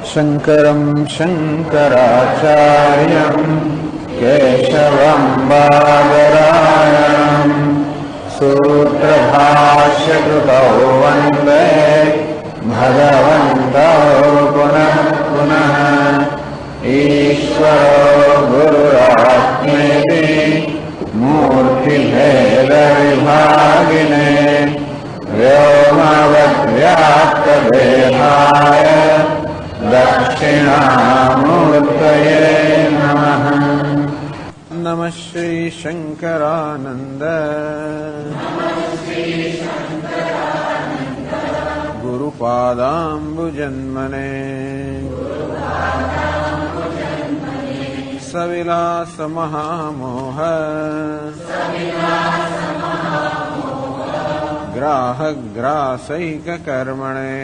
शङ्करं शङ्कराचार्यं केशवं बादरायणं सूत्रभाष्यकृतौ वन्दे भगवन्तौ पुनः पुनः। ईश्वरो गुरुरात्मेति मूर्तिभेदविभागिने व्योमवद्व्याप्तदेहाय दक्षिणामूर्तये नमः। नमः श्री शंकरानंद गुरुपादाम्बुजन्मने सविलास महामोह ग्राहक ग्रासैक कर्मणे।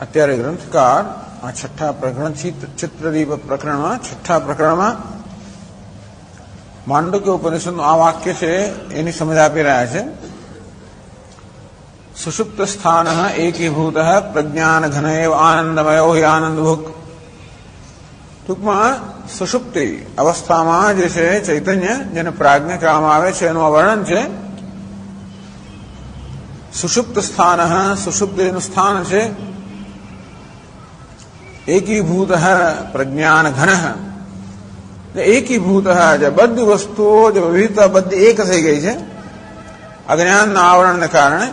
અત્યારે ગ્રંથકાર આ છઠ્ઠા પ્રકરણ ચિત્રદીપ પ્રકરણમાં છઠ્ઠા પ્રકરણમાં માંડુક્ય ઉપનિષદનું આ વાક્ય છે એની સમજ આપી રહ્યા છે. સુષુપ્ત સ્થાન એકીભૂત પ્રજ્ઞાન ઘન એવ આનંદમયો હિ આનંદભુક. ટૂંકમાં સુષુપ્તિ અવસ્થામાં જે છે ચૈતન્ય જેને પ્રાજ્ઞ કહેવામાં આવે છે એનું વર્ણન છે. સુષુપ્ત સ્થાન સુષુપ્તિનું સ્થાન છે એકીભૂત પ્રજ્ઞાન ઘન. એકીભૂત જે બધી વસ્તુઓ જે વિવિધતા બધી એક થઈ ગઈ છે અજ્ઞાનના આવરણને કારણે.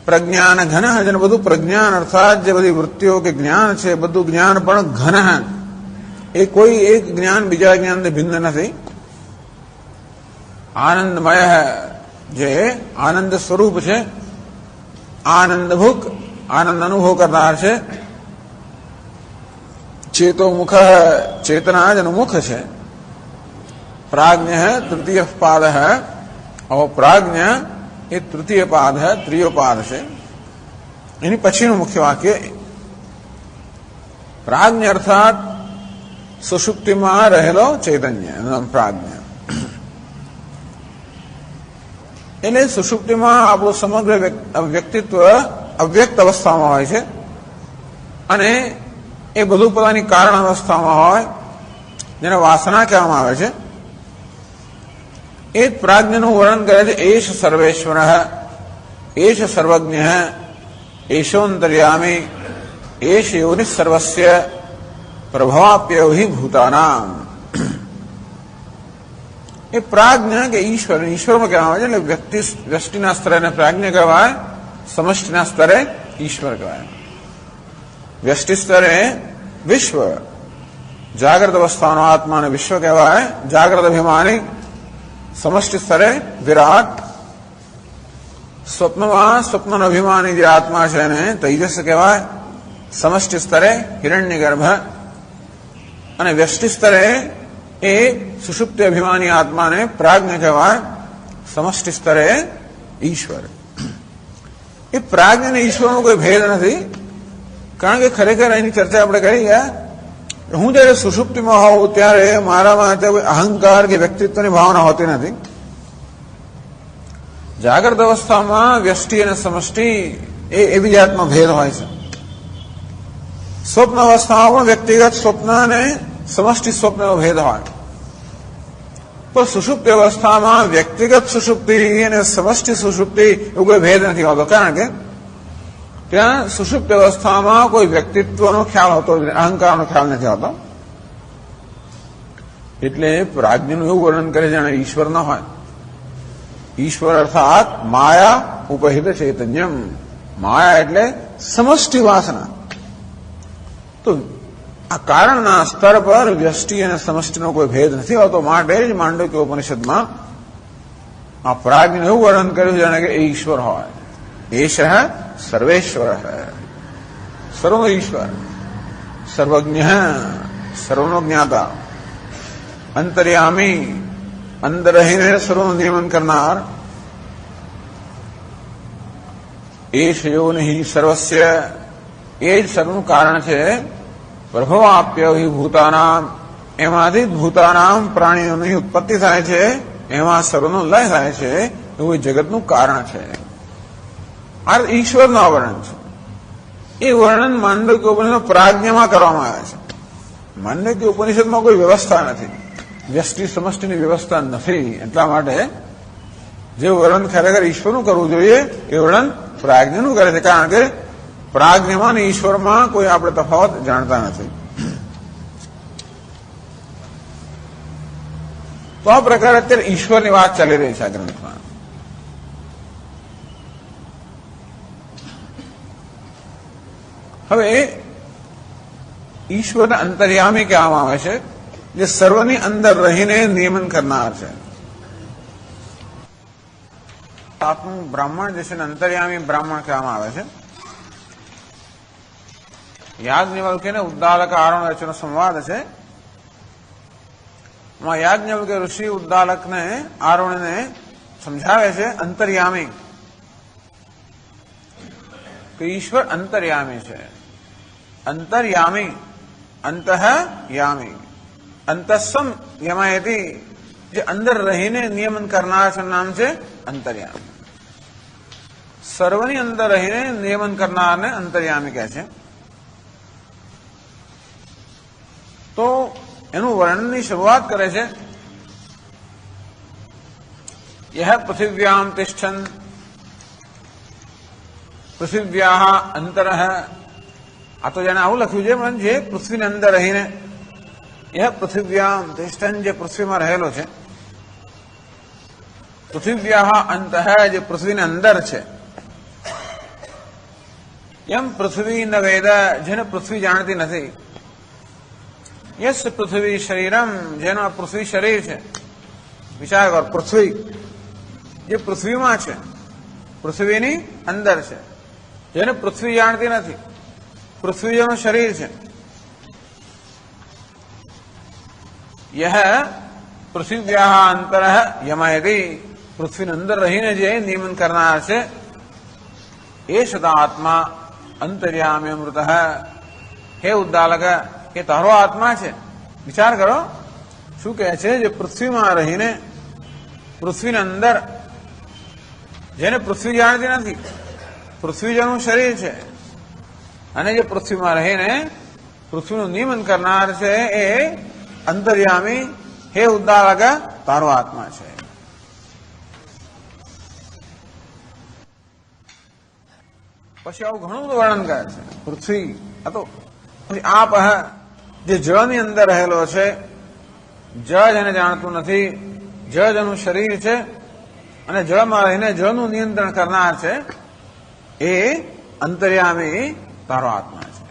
પ્રજ્ઞાન ઘન જેને બધું પ્રજ્ઞાન અર્થાત જે બધી વૃત્તિઓ કે જ્ઞાન છે બધું જ્ઞાન પણ ઘન. એ કોઈ એક જ્ઞાન બીજા જ્ઞાનને ભિન્ન નથી. આનંદમય જે આનંદ સ્વરૂપ છે. આનંદભુક આનંદ અનુભવ કરનાર છે. ચેતો મુખ ચેતના જેનું મુખ છે. પ્રાજ્ઞ તૃતીય પાદ પ્રાજ્ઞ એ તૃતીય પાદ ત્રીજો પાદ છે. એની પછીનું મુખ્ય વાક્ય પ્રાજ્ઞ અર્થાત સુષુપ્તિમાં રહેલો ચૈતન્ય પ્રાજ્ઞ. એટલે સુષુપ્તિમાં આપણું સમગ્ર વ્યક્તિત્વ અવ્યક્ત અવસ્થામાં હોય છે અને એ બધું પોતાની કારણ અવસ્થામાં હોય જેને વાસના કહેવામાં આવે છે. એ જ પ્રાજ્ઞનું વર્ણન કરે છે. એશ સર્વેશ્વર એશ સર્વજ્ઞ એશોંતર્યામી એશ યોનિ સર્વસ્ય પ્રભવાપ્યો હિ ભૂતાનામ. એ પ્રાજ્ઞ કે ઈશ્વર ઈશ્વરમાં કહેવામાં આવે છે. એટલે વ્યષ્ટિના સ્તરે પ્રાજ્ઞ કહેવાય, સમષ્ટિના સ્તરે ઈશ્વર કહેવાય. વ્યષ્ટિ સ્તરે વિશ્વ જાગ્રત અવસ્થાનો આત્માને વિશ્વ કહેવાય, જાગ્રત અભિમાની. સમષ્ટિ સ્તરે વિરાટ. સ્વપ્નમાં સ્વપ્નનો અભિમાની જે આત્મા છે એને તૈજસ કહેવાય. સમષ્ટિ સ્તરે હિરણ્યગર્ભ. અને વ્યષ્ટિ સ્તરે એ સુષુપ્તિ અભિમાની આત્માને પ્રાજ્ઞ કહેવાય. સમષ્ટિ સ્તરે ઈશ્વર. એ પ્રાજ્ઞ અને ઈશ્વરનો કોઈ ભેદ નથી. કારણ કે ખરેખર એની ચર્ચા આપણે કરી ગયા. હું જયારે સુષુપ્તિમાં હોઉં ત્યારે મારામાં કોઈ અહંકાર કે વ્યક્તિત્વની ભાવના હોતી નથી. જાગ્રત અવસ્થામાં વ્યષ્ટિ અને સમષ્ટિ એ એવી જાતનો ભેદ હોય છે. સ્વપ્ન અવસ્થામાં પણ વ્યક્તિગત સ્વપ્ન અને સમષ્ટિ સ્વપ્નનો ભેદ હોય. પણ સુષુપ્તિ અવસ્થામાં વ્યક્તિગત સુષુપ્તિ અને સમષ્ટિ સુષુપ્તિ એવો કોઈ ભેદ નથી હોતો. કારણ કે ત્યાં સુષુપ્ત અવસ્થામાં કોઈ વ્યક્તિત્વનો ખ્યાલ હોતો, અહંકારનો ખ્યાલ નથી હોતો. એટલે પ્રાજ્ઞનું એવું વર્ણન કરે જાણે ઈશ્વર ન હોય. ઈશ્વર અર્થાત માયા ઉપહિત ચૈતન્યમ. માયા એટલે સમષ્ટિ વાસના. તો આ કારણના સ્તર પર વ્યષ્ટિ અને સમષ્ટિનો કોઈ ભેદ નથી હોતો. માટે જ માંડુક્ય ઉપનિષદમાં આ પ્રાજ્ઞનું એવું વર્ણન કર્યું જાણે કે એ ઈશ્વર હોય. એશ સર્વેશ્વર સર્વનો ઈશ્વર, સર્વજ્ઞ સર્વનો જ્ઞાતા, અંતર્યામી અંદર રહીને સર્વનું નિયમન કરનાર. એશ યોનિ સર્વસ્ય એ જ સર્વનું કારણ છે. પ્રભવાપ્ય હિ ભૂતાનામ એમાંથી ભૂતાનામ પ્રાણીઓની ઉત્પત્તિ થાય છે. એમાં સર્વનો લય થાય છે એવું જગતનું કારણ છે. આ ઈશ્વરનું વર્ણન છે. એ વર્ણન માંડવ્ય ઉપનિષદ પ્રાજ્ઞમાં કરવામાં આવે છે. માંડવ્ય ઉપનિષદમાં કોઈ વ્યવસ્થા નથી, વ્યષ્ટિ સમષ્ટિની વ્યવસ્થા નથી. એટલા માટે જે વર્ણન ખરેખર ઈશ્વરનું કરવું જોઈએ એ વર્ણન પ્રાજ્ઞનું કરે છે. કારણ કે પ્રાજ્ઞમાં અને ઈશ્વરમાં કોઈ આપણે તફાવત જાણતા નથી. તો આ પ્રકારે અત્યારે ઈશ્વરની વાત ચાલી રહી છે આ ગ્રંથમાં. હવે ઈશ્વરને અંતર્યામી કહેવામાં આવે છે, જે સર્વની અંદર રહીને નિયમન કરનાર છે. આપનું બ્રાહ્મણ જે છે અંતર્યામી બ્રાહ્મણ કહેવામાં આવે છે. યાજ્ઞવલ્ક્ય ને ઉદ્દાલક આરોહણ વચ્ચેનો સંવાદ છે. યાજ્ઞવલ્ક્ય ઋષિ ઉદ્દાલકને આરોહણને સમજાવે છે અંતર્યામી કે ઈશ્વર અંતર્યામી છે. અંતર્યામી અંતઃયામી અંતસ્સમ યમયતિ, જે અંદર રહીને નિયમન કરનાર છે નામ છે અંતર્યામી. સર્વની અંદર રહીને નિયમન કરનારને અંતર્યામી કહે છે. તો એનું વર્ણનની શરૂઆત કરે છે. યહ પૃથિવ્યામ તિષ્ઠન પૃથિવ્યાહ અંતરઃ. આ તો જેને આવું લખ્યું છે, પણ જે પૃથ્વીની અંદર રહીને, યહ પૃથિવ્યામ તિષ્ઠન, જે પૃથ્વીમાં રહેલો છે, પૃથિવ્યાહ અંતઃ, જે પૃથ્વીની અંદર છે, એમ પૃથ્વી ન વેદ, જેને પૃથ્વી જાણતી નથી, યસ પૃથ્વી શરીરમ, જેનો આ પૃથ્વી શરીર છે. વિચાર કર, પૃથ્વી જે પૃથ્વીમાં છે, પૃથ્વીની અંદર છે, જેને પૃથ્વી જાણતી નથી, પૃથ્વી જેનું શરીર છે. યહ પૃથિવ્યાહ અંતરઃ યમયતિ, પૃથ્વીની અંદર રહીને જે નિયમન કરનાર છે, એ સદા આત્મા અંતર્યામી અમૃત. હે ઉદ્દાલક, એ તારો આત્મા છે. વિચાર કરો શું કહે છે, જે પૃથ્વીમાં રહીને, પૃથ્વીની અંદર, જેને પૃથ્વી જાણતી નથી, પૃથ્વી જેનું શરીર છે, અને જે પૃથ્વીમાં રહીને પૃથ્વીનું નિયમન કરનાર છે, એ અંતર્યામી, હે ઉદ્દાલક, તારો આત્મા છે. પછી આવું ઘણું બધું વર્ણન કરે છે. પૃથ્વી હતો, પછી આપ, જે જળની અંદર રહેલો છે, જળ જેને જાણતું નથી, જળ જેનું શરીર છે, અને જળમાં રહીને જળનું નિયંત્રણ કરનાર છે, એ અંતર્યામી તારો આત્મા છે.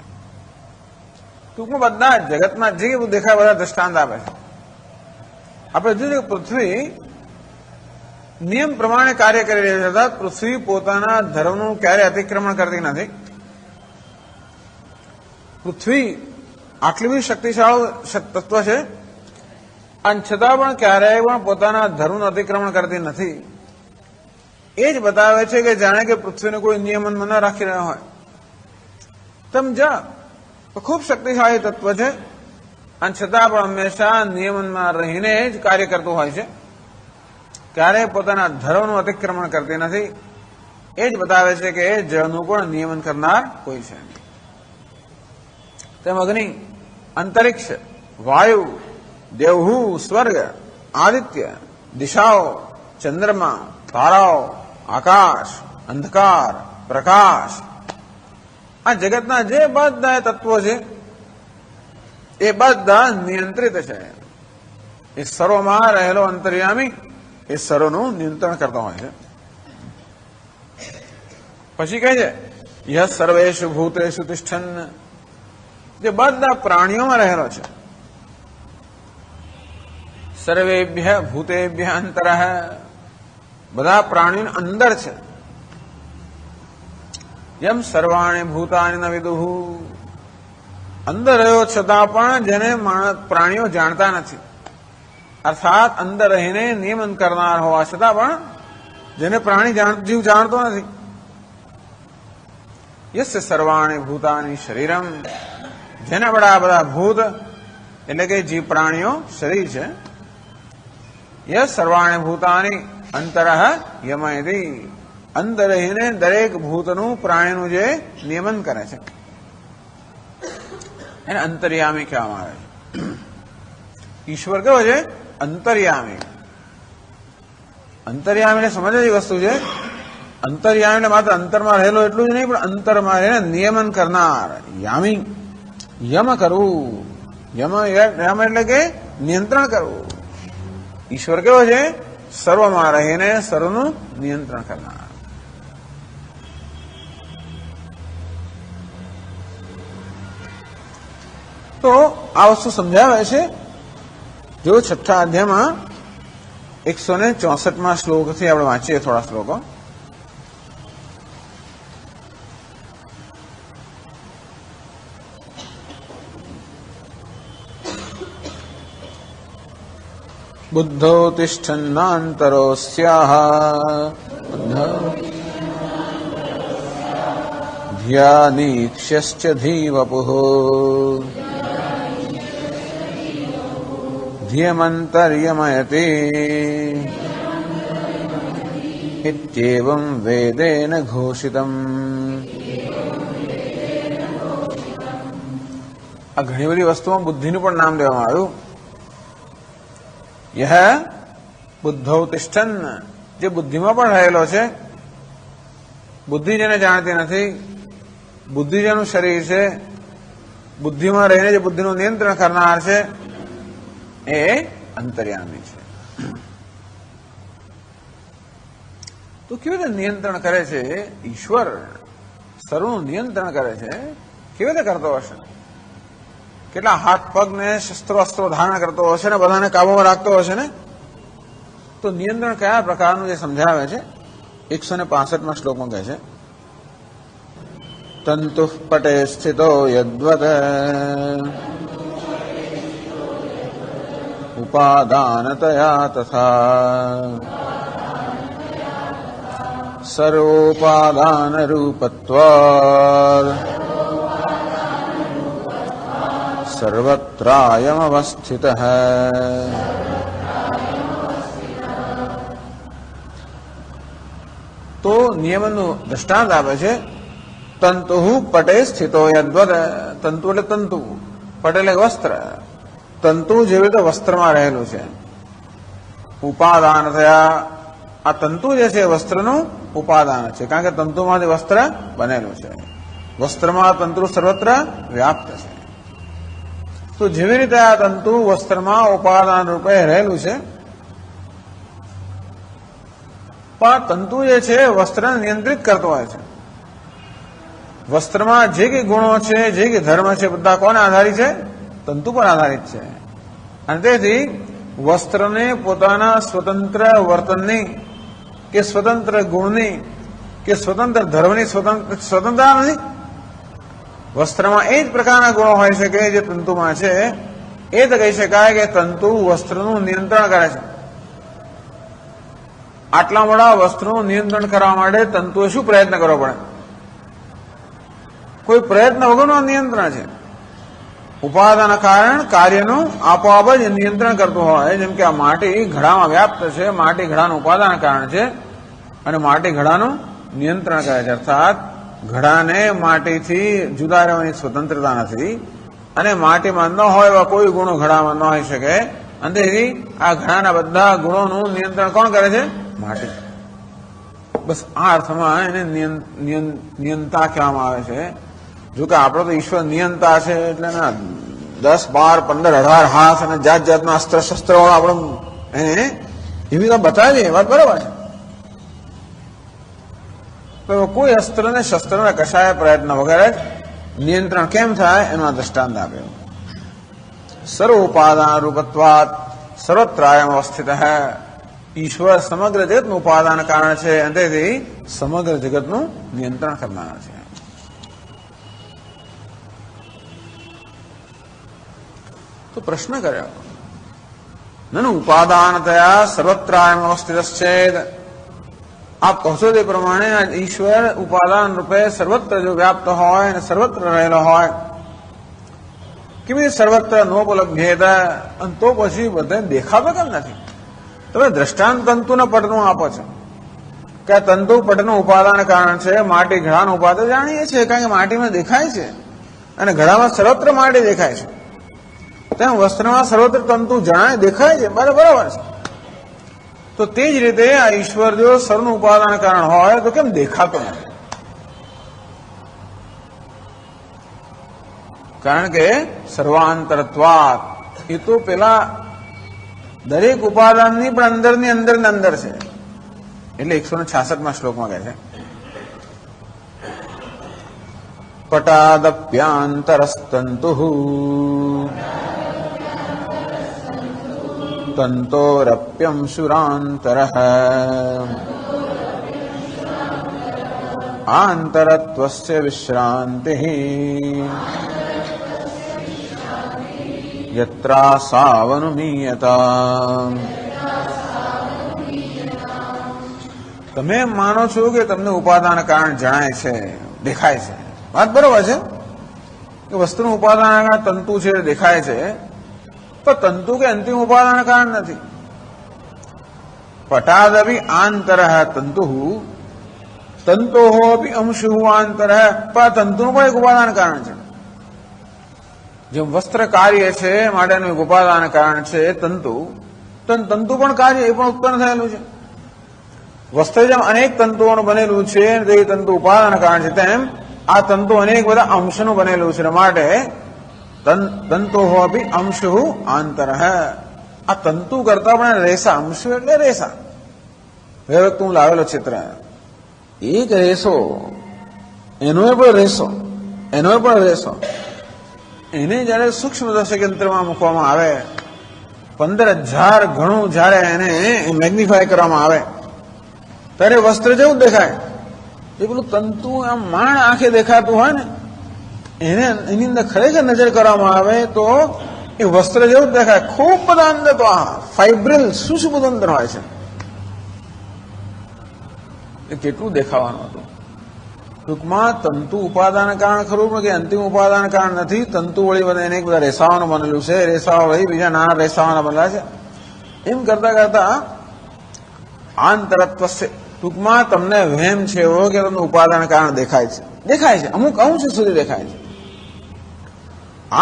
ટૂંકમાં બધા જગતમાં જે બધું દેખાય બધા દ્રષ્ટાંત આપે છે. આપણે જોઈએ પૃથ્વી નિયમ પ્રમાણે કાર્ય કરી રહી છે, છતાં પૃથ્વી પોતાના ધર્મનું ક્યારે અતિક્રમણ કરતી નથી. પૃથ્વી આટલી બધી શક્તિશાળી તત્વ છે, અને છતાં પણ ક્યારેય પણ પોતાના ધર્મનું અતિક્રમણ કરતી નથી. એ જ બતાવે છે કે જાણે કે પૃથ્વીને કોઈ નિયમનમાં ન રાખી રહ્યો હોય. સમજા, ખૂબ શક્તિશાળી તત્વ છે, અને છતાં પણ હંમેશા નિયમનમાં રહીને જ કાર્ય કરતું હોય છે. ક્યારેય પોતાના ધર્મનું અતિક્રમણ કરતી નથી. એ જ બતાવે છે કે જળનું પણ નિયમન કરનાર કોઈ છે. તેમ અગ્નિ, અંતરિક્ષ, વાયુ, દેવહુ, સ્વર્ગ, આદિત્ય, દિશાઓ, ચંદ્રમા, તારાઓ, આકાશ, અંધકાર, પ્રકાશ, આ જગતના જે બધા તત્વો છે, એ બધા નિયંત્રિત છે. એ સર્વમાં રહેલો અંતર્યામી એ સર્વનું નિયંત્રણ કરતો હોય છે. પછી કહે છે યહ સર્વેષુ ભૂતેષુ તિષ્ઠન, જે બધા પ્રાણીઓમાં રહેલો છે. સર્વેભ્ય ભૂતેભ્ય અંતરઃ, બધા પ્રાણીઓ અંદર છે. જેમ સર્વાણી ભૂતાની ન વિદુઃ, અંદર રહ્યો છતાં પણ જેને પ્રાણીઓ જાણતા નથી, અર્થાત અંદર રહીને નિયમન કરનાર હોવા છતાં પણ જેને જીવ જાણતો નથી. યસ્ય સર્વાણી ભૂતાની શરીરમ, જેના બધા ભૂત એટલે કે જીવ પ્રાણીઓ શરીર છે. યહ સર્વાણી ભૂતાની અંતરઃ યમયતિ, અંદર રહીને દરેક ભૂતનું પ્રાણીનું જે નિયમન કરે છે એને અંતર્યામી કહેવામાં આવે છે. ઈશ્વર કેવો છે? અંતર્યામી. અંતર્યામી એટલે સમજ એવી વસ્તુ છે. અંતર્યામી એટલે માત્ર અંતરમાં રહેલો એટલું જ નહીં, પણ અંતરમાં રહીને નિયમન કરનાર. યામી, યમ કરવું. યમ એટલે કે નિયંત્રણ કરવું. ઈશ્વર કેવો છે? સર્વમાં રહીને સર્વનું નિયંત્રણ કરનાર. તો આ વસ્તુ સમજાવે છે. જો છઠ્ઠા અધ્યાયમાં 164 શ્લોકથી આપણે વાંચીએ થોડા શ્લોકો. બુદ્ધો તિષ્ઠન્નાંતરો સ્યાહ ધ્યાનીક્ષ્યશ્ચ ધીવપુઃ ध्यमन्तर्यमयते इत्येवं वेदेन घोषितम्. આ ઘણી બધી વસ્તુમાં બુદ્ધિનું પણ નામ દેવામાં આવ્યું. યહ બુદ્ધૌ તિષ્ઠન, જે બુદ્ધિમાં પણ રહેલો છે. બુદ્ધિ જેને જાણતી નથી, બુદ્ધિ જેનું શરીર છે, બુદ્ધિમાં રહીને જે બુદ્ધિનું નિયંત્રણ કરનાર છે એ અંતર્યામી છે. તો કેવી રીતે નિયંત્રણ કરે છે? ઈશ્વર સર્વનું નિયંત્રણ કરે છે. કેવી રીતે કરતો હશે? કેટલા હાથ પગ ને શસ્ત્રો અસ્ત્રો ધારણ કરતો હશે ને, બધાને કાબુમાં રાખતો હશે ને? તો નિયંત્રણ કયા પ્રકારનું જે સમજાવે છે 165 શ્લોકમાં કહે છે, તંતુઃ પટે સ્થિતો યદ્વત ઉપાદાનતયા તથા સર્વોપાદાનરૂપત્વાદ સર્વત્રાયમવસ્થિતઃ. તો નિયમનનું દ્રષ્ટાંત આપે છે. તંતુ પટે સ્થિતો યદ્વદ. તંતુ એટલે તંતુ, પટ એટલે વસ્ત્ર. તંતુ જેવી રીતે વસ્ત્રમાં રહેલું છે. ઉપાદાન થયા, આ તંતુ જે છે વસ્ત્રનું ઉપાદાન છે, કારણ કે તંતુમાંથી વસ્ત્ર બનેલું છે. વસ્ત્રમાં તંતુ સર્વત્ર વ્યાપ્ત છે. તો જેવી રીતે આ તંતુ વસ્ત્રમાં ઉપાદાન રૂપે રહેલું છે, પણ તંતુ જે છે વસ્ત્રને નિયંત્રિત કરતો હોય છે. વસ્ત્રમાં જે કઈ ગુણો છે, જે કઈ ધર્મ છે, બધા કોને આધારિત છે? તંતુ પર આધારિત છે. અને તેથી વસ્ત્રને પોતાના સ્વતંત્ર વર્તનની કે સ્વતંત્ર ગુણની કે સ્વતંત્ર ધર્મની સ્વતંત્રતા નથી. વસ્ત્રમાં એ જ પ્રકારના ગુણો હોઈ શકે જે તંતુમાં છે. એ તો કહી શકાય કે તંતુ વસ્ત્રનું નિયંત્રણ કરે છે. આટલા મોટા વસ્ત્રનું નિયંત્રણ કરવા માટે તંતુએ શું પ્રયત્ન કરવો પડે? કોઈ પ્રયત્ન વગરનું નિયંત્રણ છે. ઉપાદાન કારણ કાર્યનું આપોઆપ જ નિયંત્રણ કરતું હોય. જેમ કે આ માટી ઘડામાં વ્યાપ્ત છે, માટી ઘડાનું ઉપાદાન કારણ છે અને માટી ઘડાનું નિયંત્રણ કરે છે. અર્થાત ઘડાને માટીથી જુદા રહેવાની સ્વતંત્રતા નથી અને માટીમાં ન હોય એવા કોઈ ગુણો ઘડામાં ન હોઈ શકે. અને તેથી આ ઘડાના બધા ગુણોનું નિયંત્રણ કોણ કરે છે? માટી. બસ આ અર્થમાં એને નિયંતા કહેવામાં આવે છે. જો કે આપણો તો ઈશ્વર નિયંતા છે એટલે 10, 12, 15, 18 હાથ અને જાત જાતના અસ્ત્ર શસ્ત્રો આપણે એને એવી તો બતાવીએ, વાત બરાબર છે. તો કોઈ અસ્ત્ર ને શસ્ત્ર ને કશાય પ્રયત્ન વગર જ નિયંત્રણ કેમ થાય એનો દ્રષ્ટાંત આપ્યો. સર્વોપાદાન રૂપત્વાદ સર્વત્રાયમ અવસ્થિત હૈ. ઈશ્વર સમગ્ર જગતનું ઉપાદાન કારણ છે અને તેથી સમગ્ર જગતનું નિયંત્રણ કરનાર છે. તો પ્રશ્ન કર્યો, નનુ ઉપાદાનતયા સર્વત્રાયમ અવસ્થિત છેદ. આપ કહો છો તે પ્રમાણે ઈશ્વર ઉપાદાન રૂપે સર્વત્ર જો વ્યાપ્ત હોય અને સર્વત્ર રહેલો હોય, કેવી સર્વત્ર નોપલબ્ધેત, અને તો પછી બધા દેખાતો કેમ નથી? તમે દ્રષ્ટાંત તંતુના પટનું આપો છો કે આ તંતુ પટનું ઉપાદાન કારણ છે માટી ઘડાનું ઉપાદાન જાણીએ છીએ, કારણ કે માટીમાં દેખાય છે અને ઘડામાં સર્વત્ર માટી દેખાય છે, તેમ વસ્ત્રમાં સર્વત્ર તંતુ જણાય દેખાય છે, બરાબર છે. તો તે જ રીતે આ ઈશ્વર જો સર્વનું ઉપાદાન કારણ હોય તો કેમ દેખાતો નથી? કારણ કે સર્વાંતરત્વાત એ તો પેલા દરેક ઉપાદાનની પણ અંદરની અંદર ને અંદર છે. એટલે 166માં શ્લોકમાં કહે છે પટાદપ્યાંતરસ્તંતુ તંતોરપ્યંશુરાંતરઃ આંતરત્વસ્ય વિશ્રાંતિઃ યત્રાસાવનુમીયતા. તમે એમ માનો છો કે તમને ઉપાદાન કારણ જણાય છે, દેખાય છે, વાત બરોબર છે કે વસ્તુનું ઉપાદાન કારણ તંતુ છે દેખાય છે, પણ તંતુ કે અંતિમ ઉપાદાન કારણ નથી. પટાદપી આંતરઃ તંતુ તંતોઃ અપી અંશુઃ આંતરઃ, પણ તંતુનું પણ એક ઉપાદાન કારણ છે. જેમ વસ્ત્ર કાર્ય છે માટેનું એક ઉપાદાન કારણ છે તંતુ, તો તંતુ પણ કાર્ય એ પણ ઉત્પન્ન થયેલું છે. વસ્ત્ર જેમ અનેક તંતુઓનું બનેલું છે તે તંતુ ઉપાદાન કારણ છે, તેમ આ તંતુ અનેક બધા અંશનું બનેલું છે. માટે તંતોઃ અપી અંશુઃ આંતરઃ. આ તંતુ કરતા પણ રેસા, અંશુ એટલે રેસા. હવે વખત હું લાવેલો ચિત્ર, એક રેસો એનો પણ રેસો, એનો પણ રેસો, એને જયારે સૂક્ષ્મ દર્શક યંત્રમાં મૂકવામાં આવે, 15,000 ગણું જયારે એને મેગ્નિફાય કરવામાં આવે ત્યારે વસ્ત્ર જેવું દેખાય. એ પેલું તંતુ આમ માણ આંખે દેખાતું હોય ને, એને એની અંદર ખરેખર નજર કરવામાં આવે તો એ વસ્ત્ર જેવું જ દેખાય. ખૂબ બધા અંદર તો આ ફાઇબ્રિલ શું શું બધું અંદર હોય છે, એ કેટલું દેખાવાનું હતું. ટૂંકમાં તંતુ ઉપાદાન કારણ ખરું પણ કે અંતિમ ઉપાદાન કારણ નથી. તંતુ વળી બધા અનેક બધા રેસાઓનું બનેલું છે, રેસાઓ વળી બીજા નાના રેસાઓના બનેલા છે. એમ કરતા કરતા આંતરત્વ, ટૂંકમાં તમને વહેમ છે એવો કે તમને ઉપાદાન કારણ દેખાય છે, દેખાય છે, અમુક અંશ સુધી દેખાય છે.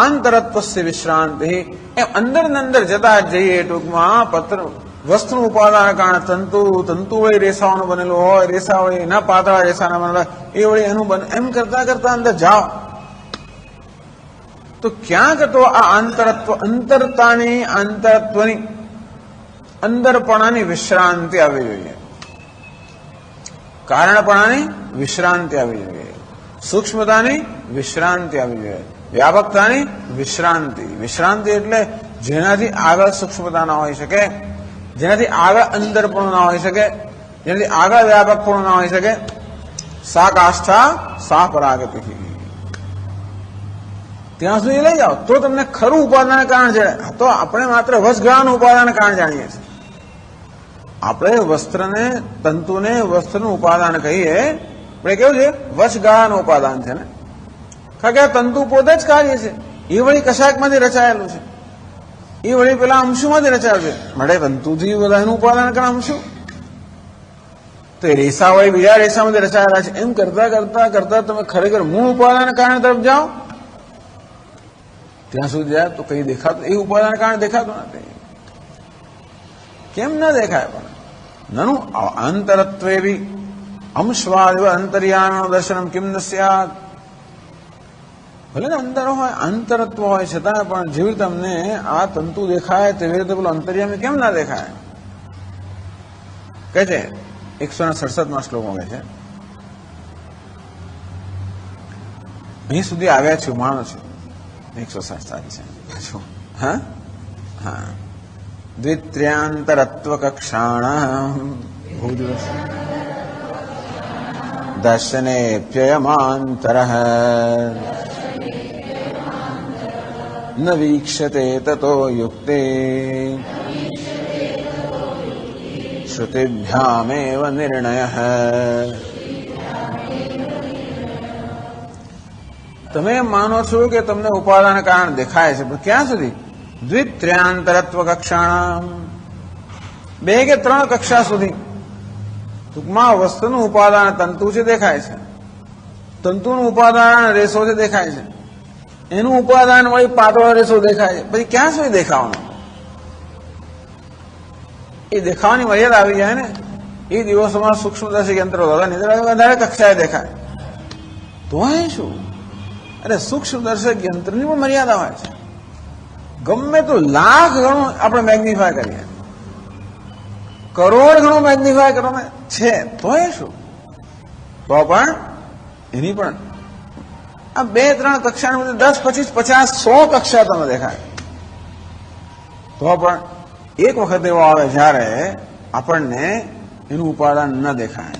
આંતરત્વસ્ય વિશ્રાંતિ, એમ અંદર ને અંદર જતા જઈએ ટૂંકમાં વસ્તુનું ઉપાદાન કારણ તંતુ વળી રેસાઓનું બનેલું હોય, રેસા વળી ના પાતળા રેસાના બનેલા એ વળી એનું બને, એમ કરતા કરતા અંદર જાઓ તો ક્યાંક તો આ આંતરત્વ, આંતરત્વની અંદરપણાની વિશ્રાંતિ આવવી જોઈએ, કારણપણાની વિશ્રાંતિ આવવી જોઈએ, સૂક્ષ્મતાની વિશ્રાંતિ આવવી જોઈએ, વ્યાપકતાની વિશ્રાંતિ. વિશ્રાંતિ એટલે જેનાથી આગળ સૂક્ષ્મતા ના હોઈ શકે, જેનાથી આગળ અંદરપણું ના હોઈ શકે, જેનાથી આગળ વ્યાપકપણું ના હોઈ શકે. સા કાષ્ઠા સા પરાગતિ, ત્યાં સુધી લઈ જાઓ તો તમને ખરું ઉપાદાન કારણ જણાય. તો આપણે માત્ર વસ્ત્રનું ઉપાદાન કારણ જાણીએ છીએ. આપણે વસ્ત્રને, તંતુને વસ્ત્રનું ઉપાદાન કહીએ, આપણે કેવું છે વચગાળાનું ઉપાદાન છે ને, કારણ કે આ તંતુ પોતે જ કાર્ય છે, એ વળી કશાકમાંથી રચાયેલું છે, એ વળી પેલા અંશુમાંથી રચાયેલું છે. માટે તંતુથી બધા એનું ઉપાદાન કારણ અંશુ, તો એ રેસા વળી બીજા રેસામાંથી રચાયેલા છે. એમ કરતા કરતા કરતા તમે ખરેખર મૂળ ઉપાદાન કારણ તરફ જાઓ, ત્યાં સુધી જાય તો કઈ દેખાતું, એ ઉપાદાન કારણ દેખાતું નથી. કેમ ન દેખાય? પણ નનું આંતરત્વે અંશવાદ અંતર્યાણ દર્શનમ કિમ ન સ્યાત. ભલે ને અંદર હોય, આંતરત્વ હોય, છતાં પણ જેવી રીતે અમને આ તંતુ દેખાય તેવી રીતે પેલું અંતર્યામી કેમ ના દેખાય? કહે છે 167માં શ્લોકમાં કહે છે, અહીં સુધી આવ્યા છું, માનો છું 167 છે. હા હા, દ્વિત્ર્યાંતરત્વ કક્ષાણ ભૂદિવસ દર્શનેપ્યયમાંતર ન વીક્ષતે તતો યુક્તે શ્રુતિભ્યામેવ નિર્ણયઃ. તમે માનો છો કે તમને ઉપાદાન કારણ દેખાય છે, પણ ક્યાં સુધી? દ્વિત્ર્યાંતરત્વ કક્ષાણ, 2 કે 3 કક્ષા સુધી ટૂંકમાં વસ્તુનું ઉપાદાન તંતુ છે દેખાય છે, તંતુનું ઉપાદાન રેસો છે દેખાય છે, એનું ઉપાદાન વળી પાતળો રેસો દેખાય છે. પછી ક્યાં સુધી દેખાવાનું? એ દેખાવાની મર્યાદા આવી જાય ને. એ દિવસોમાં સૂક્ષ્મદર્શક યંત્રો વધારે કક્ષાએ દેખાય તો એ શું? અરે સૂક્ષ્મદર્શક યંત્રની પણ મર્યાદા હોય છે. ગમે તો લાખ ગણું આપણે મેગ્નિફાય કરીએ, કરોડ ગણું મેગ્નિફાય કરવાનું છે તો એ શું? તો પણ એની પણ આ 2-3 કક્ષાની બધે 10, 25, 50, 100 કક્ષા તમને દેખાય. તો પણ એક વખત એવો આવે જ્યારે આપણને એનું ઉપાદાન ન દેખાય.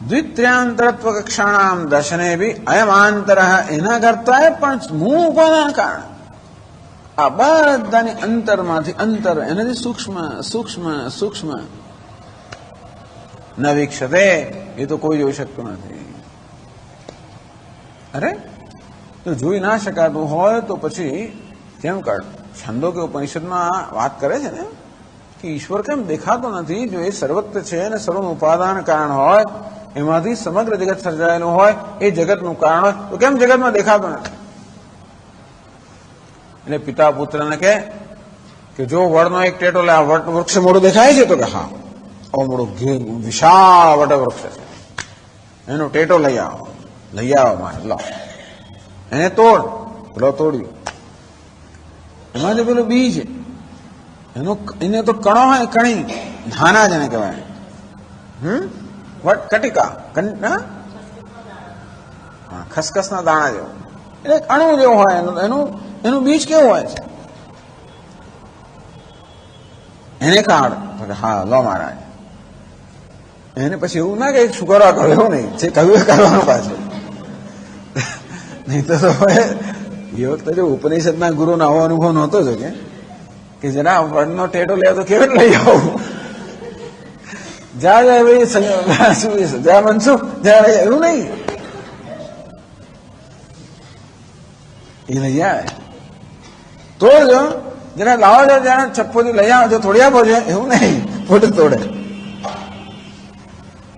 દ્વિત્ર્યાંતરત્વ કક્ષાણામ દર્શને બી અયમાંતર એના કરતા પણ મૂળ ઉપાદાન કારણ આ બધાની અંતરમાંથી અંતર એનાથી સૂક્ષ્મ સૂક્ષ્મ સૂક્ષ્મ ન વીક્ષતે એ તો કોઈ જોઈ શકતું નથી. અરે તો જોઈ ના શકાતું હોય તો પછી કેમ કર? છંદો કે ઉપનિષદમાં વાત કરે છે ને કે ઈશ્વર કેમ દેખાતો નથી? જો એ સર્વત્ર છે અને સર્વનું ઉપાદાન કારણ હોય, એમાંથી સમગ્ર જગત સર્જાયેલું હોય, એ જગતનું કારણ હોય, તો કેમ જગતમાં દેખાતો નથી? એટલે પિતા પુત્રને કે જો વડનો એક ટેટો લે, આ વટ વૃક્ષ મોડું દેખાય છે? તો કે હા, આવું મોડું વિશાળ વટ વૃક્ષ છે, એનો ટેટો લઈ આવો મારે, લો એને તોડ. લો તોડ્યું. એમાં જે પેલું બીજ એને તો કણો હોય, કણી ધાના જેને કહેવાય, વટ કટિકા, ખસખસના દાણા જેવો, એટલે અણુ જેવો હોય એનું બીજ કેવું હોય છે? એને કાઢ. હા લો મહારાજ. એને પછી એવું ના કે શું કરવા કહ્યું, એવું નહીં, જે કહ્યું એ કરવાનું પાછું. નહીં તો એ વખતે જો ઉપનિષદના ગુરુનો આવો અનુભવ નહોતો જો કે જરા વડનો ટેટો લે તો કેવી લઈ આવું, જા ભાઈ જા મનસુખ જા, એવું નહીં. એ લઈ આવે તો જો જરા લાવો છો, જરા ચપ્પોથી લઈ આવો છો, થોડી આપો છો, એવું નહીં, ફોટો તોડે.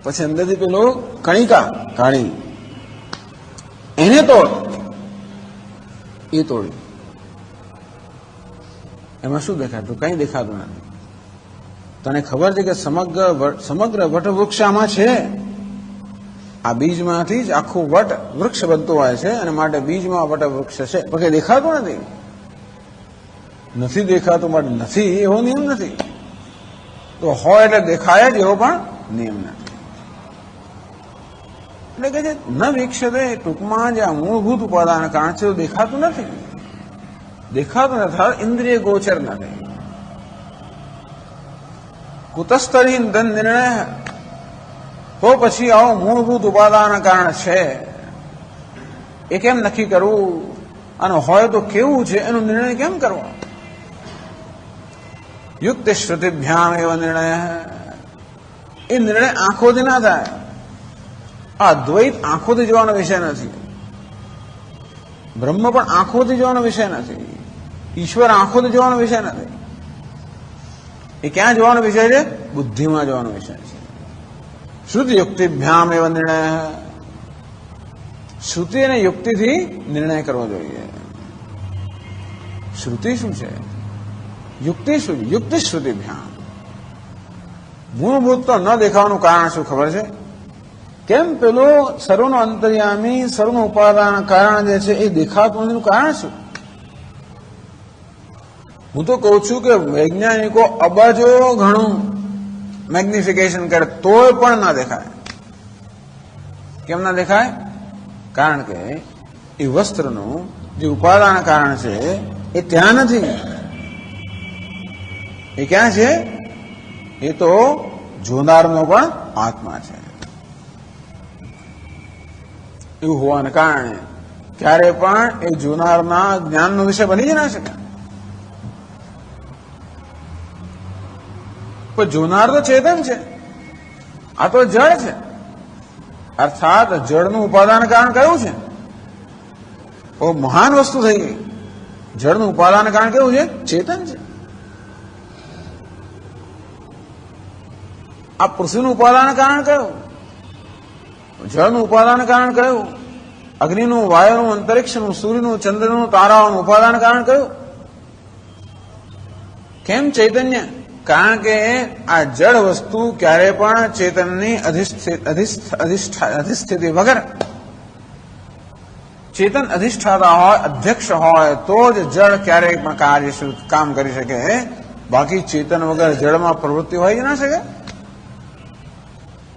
પછી અંદરથી પેલું કણિકા કાઢી એને તોડ. એ તોડ્યું. એમાં શું દેખાતું? કઈ દેખાતું નથી. તને ખબર છે કે સમગ્ર વટવૃક્ષ આમાં છે. આ બીજમાંથી જ આખું વટ વૃક્ષ બનતું હોય છે, અને માટે બીજમાં વટવૃક્ષ છે. પણ કઈ દેખાતું નથી દેખાતું, માટે નથી એવો નિયમ નથી. તો હોય એટલે દેખાય જ એવો પણ નિયમ નથી. એટલે કે જે ન વીક્ષતે, ટૂંકમાં જે આ મૂળભૂત ઉપાદાન કારણ છે દેખાતું નથી, ઇન્દ્રિય ગોચર નથી. કુતસ્તરી નિર્ણય. તો પછી આવો મૂળભૂત ઉપાદાન કારણ છે એ કેમ નક્કી કરવું, અને હોય તો કેવું છે એનો નિર્ણય કેમ કરવો? યુક્ત શ્રુતિભ્યામ એવો નિર્ણય. એ નિર્ણય આંખોથી ના થાય. આ દ્વૈત આંખોથી જોવાનો વિષય નથી, બ્રહ્મ પણ આંખોથી જોવાનો વિષય નથી, ઈશ્વર આંખોથી જોવાનો વિષય નથી. એ ક્યાં જોવાનો વિષય છે? બુદ્ધિમાં જોવાનો વિષય છે. શ્રુતિ યુક્તિભ્યામ એવો નિર્ણય. શ્રુતિ અને યુક્તિથી નિર્ણય કરવો જોઈએ. શ્રુતિ શું છે? યુક્તિ શું? યુક્તિ શ્રુતિભ્યામ. મૂળભૂત તો ન દેખાવાનું કારણ શું ખબર છે? કેમ પેલો સર્વનો અંતર્યામી, સર્વનું ઉપાદાન કારણ જે છે એ દેખાતું નથી, કારણ શું? હું તો કહું છું કે વૈજ્ઞાનિકો અબજો ઘણું મેગ્નિફિકેશન કરે તોય પણ ના દેખાય. કેમ ના દેખાય? કારણ કે એ વસ્ત્રનું જે ઉપાદાન કારણ છે એ ત્યાં નથી. એ ક્યાં છે? એ તો જોનારનો પણ આત્મા છે. એવું હોવાને કારણે ક્યારે પણ એ જોનારના જ્ઞાનનો વિષય બની જ ના શકે. પણ જોનાર તો ચેતન છે, આ તો જળ છે. અર્થાત જળનું ઉપાદાન કારણ કયું છે? બહુ મહાન વસ્તુ થઈ ગઈ. જળનું ઉપાદાન કારણ કેવું છે? ચેતન છે. આ પૃથ્વીનું ઉપાદાન કારણ કયું? જળનું ઉપાદાન કારણ કયું? અગ્નિનું, વાયુનું, અંતરિક્ષનું, સૂર્યનું, ચંદ્રનું, તારાઓનું ઉપાદાન કારણ કયું? કેમ ચૈતન્ય? કારણ કે આ જળ વસ્તુ ક્યારે પણ ચેતનની અધિષ્ઠિતિ વગર, ચેતન અધિષ્ઠાતા હોય, અધ્યક્ષ હોય તો જ જળ ક્યારેય પણ કામ કરી શકે. બાકી ચેતન વગર જળમાં પ્રવૃત્તિ હોય જ ના શકે.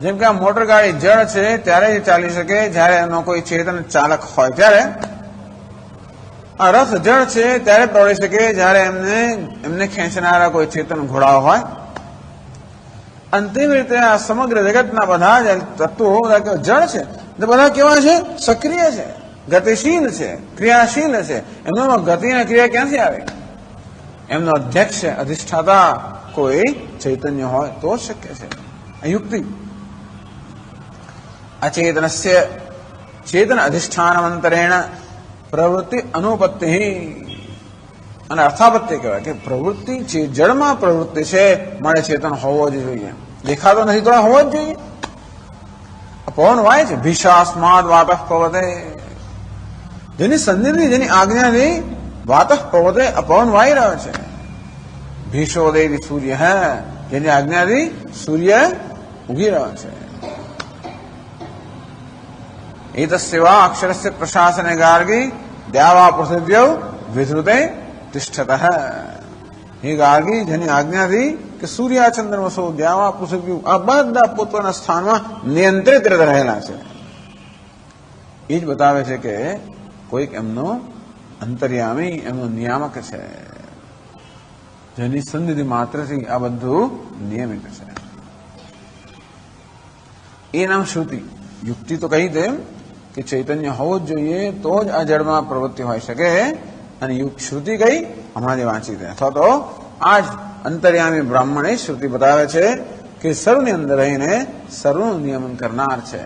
જેમ કે આ મોટર ગાડી જળ છે ત્યારે જ ચાલી શકે જ્યારે એનો કોઈ ચેતન ચાલક હોય. ત્યારે આ રથ જળ છે ત્યારે દોડી શકે જ્યારે એમને ખેંચનારા કોઈ ચેતન ઘોડાઓ હોય. અંતિમ રીતે આ સમગ્ર જગતના બધા જ તત્વો જળ છે. બધા કેવા છે? સક્રિય છે, ગતિશીલ છે, ક્રિયાશીલ છે. એમનામાં ગતિ અને ક્રિયા ક્યાંથી આવે? એમનો અધ્યક્ષ અધિષ્ઠાતા કોઈ ચૈતન્ય હોય તો જ શક્ય છે. આ યુક્તિ. અચેતનસ્ય ચેતન અધિષ્ઠાનમંતરેણ પ્રવૃત્તિ અનુપત્તિ અને અર્થાપત્તિ કહેવાય કે પ્રવૃત્તિ છે. જળમાં પ્રવૃત્તિ છે મારે ચેતન હોવો જ જોઈએ. દેખાતો નથી તો હોવો જ જોઈએ. પવન વાય છે, ભીષાસ્માદ વાતઃ પવતે, જેની સંધિથી, જેની આજ્ઞાથી વાતઃ પવતે પવન વાઈ રહ્યો છે. ભીષોદય સૂર્ય હે, જેની આજ્ઞાથી સૂર્ય ઉગી રહ્યો છે. એતસ્યવા અક્ષરસ્ય પ્રશાસને ગાર્ગી દ્યાવા પૃથિવ્યૌ વિધૃતે તિષ્ઠતઃ. હે ગાર્ગી, જેની આજ્ઞાથી કે સૂર્ય, ચંદ્રમસો, દ્યાવા પૃથિવ્યુ આ બધા પોતાના સ્થાનમાં નિયંત્રિત રહેલા છે. એ જ બતાવે છે કે કોઈક એમનો અંતર્યામી, એમનો નિયામક છે, જેની સંધિ માત્રથી આ બધું નિયમિત છે. એ નામ શ્રુતિ. યુક્તિ તો કહી તેમ કે ચૈતન્ય હોવું જ જોઈએ તો જ આ જળમાં પ્રવૃત્તિ હોઈ શકે. અને શ્રુતિ કઈ? હમણાં જે વાંચી દે. અથવા તો આ જ અંતર્યામી બ્રાહ્મણે શ્રુતિ બતાવે છે કે સર્વની અંદર રહીને સર્વનું નિયમન કરનાર છે.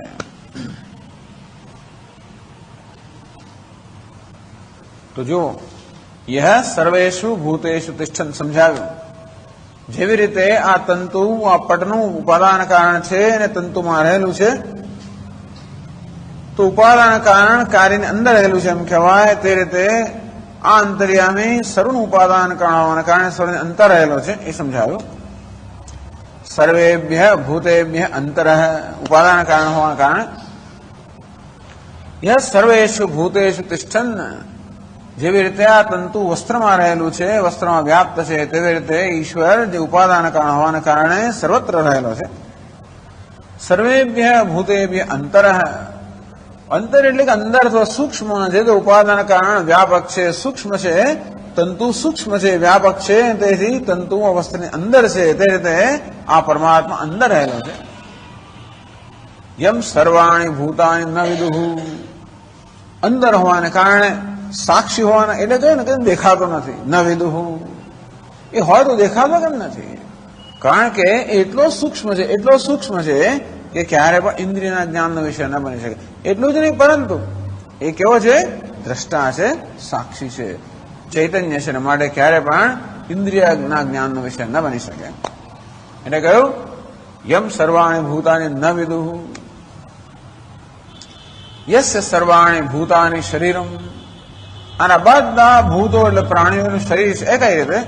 તો જો યહ સર્વેષુ ભૂતેષુ તિષ્ઠન સમજાવ્યું. જેવી રીતે આ તંતુ, આ પટનું ઉપાદાન કારણ છે અને તંતુમાં રહેલું છે, તો ઉપાદાન કારણ કાર્યની અંદર રહેલું છે એમ કહેવાય. તે રીતે આ અંતર્યામી સર્વનું ઉપાદાન કારણ હોવાના કારણે સર્વની અંતર રહેલો છે એ સમજાવ્યું. સર્વેભ્ય ભૂતેભ્ય અંતર ઉપાદાન કારણ હોવાના કારણે યહ સર્વેષુ ભૂતેષુ તિષ્ઠન. જેવી રીતે આ તંતુ વસ્ત્રમાં રહેલું છે, વસ્ત્રમાં વ્યાપ્ત છે, તેવી રીતે ઈશ્વર જે ઉપાદાન કારણ હોવાના કારણે સર્વત્ર રહેલો છે. સર્વેભ્ય ભૂતેભ્ય અંતર. અંતર એટલે કે અંદર અથવા સૂક્ષ્મ, જે તો ઉપાદાન કારણ વ્યાપક છે, સૂક્ષ્મ છે. તંતુ સૂક્ષ્મ છે, વ્યાપક છે, તેથી તંતુ વસ્તુની અંદર છે. તે રીતે આ પરમાત્મા અંદર રહેલો છે. યમ સર્વાણી ભૂતાની ન વિદુહુ. અંદર હોવાને કારણે, સાક્ષી હોવાના એટલે કહે ને કે દેખાતો નથી. ન વિદુહુ એ હોય તો દેખાતો કેમ નથી? કારણ કે એટલો સૂક્ષ્મ છે, એટલો સૂક્ષ્મ છે કે ક્યારે પણ ઇન્દ્રિયના જ્ઞાનનો વિષય ન બની શકે. એટલું જ નહીં, પરંતુ એ કેવો છે? દ્રષ્ટા છે, સાક્ષી છે, ચૈતન્ય છે, માટે ક્યારે પણ ઇન્દ્રિયના જ્ઞાનનો વિષય ન બની શકે. એટલે કહ્યું યમ સર્વાણી ભૂતાની ન વિદુહુ યસ્ય સર્વાણી ભૂતાની શરીરમ. આના બધા ભૂતો એટલે પ્રાણીઓનું શરીર છે. એ કઈ રીતે?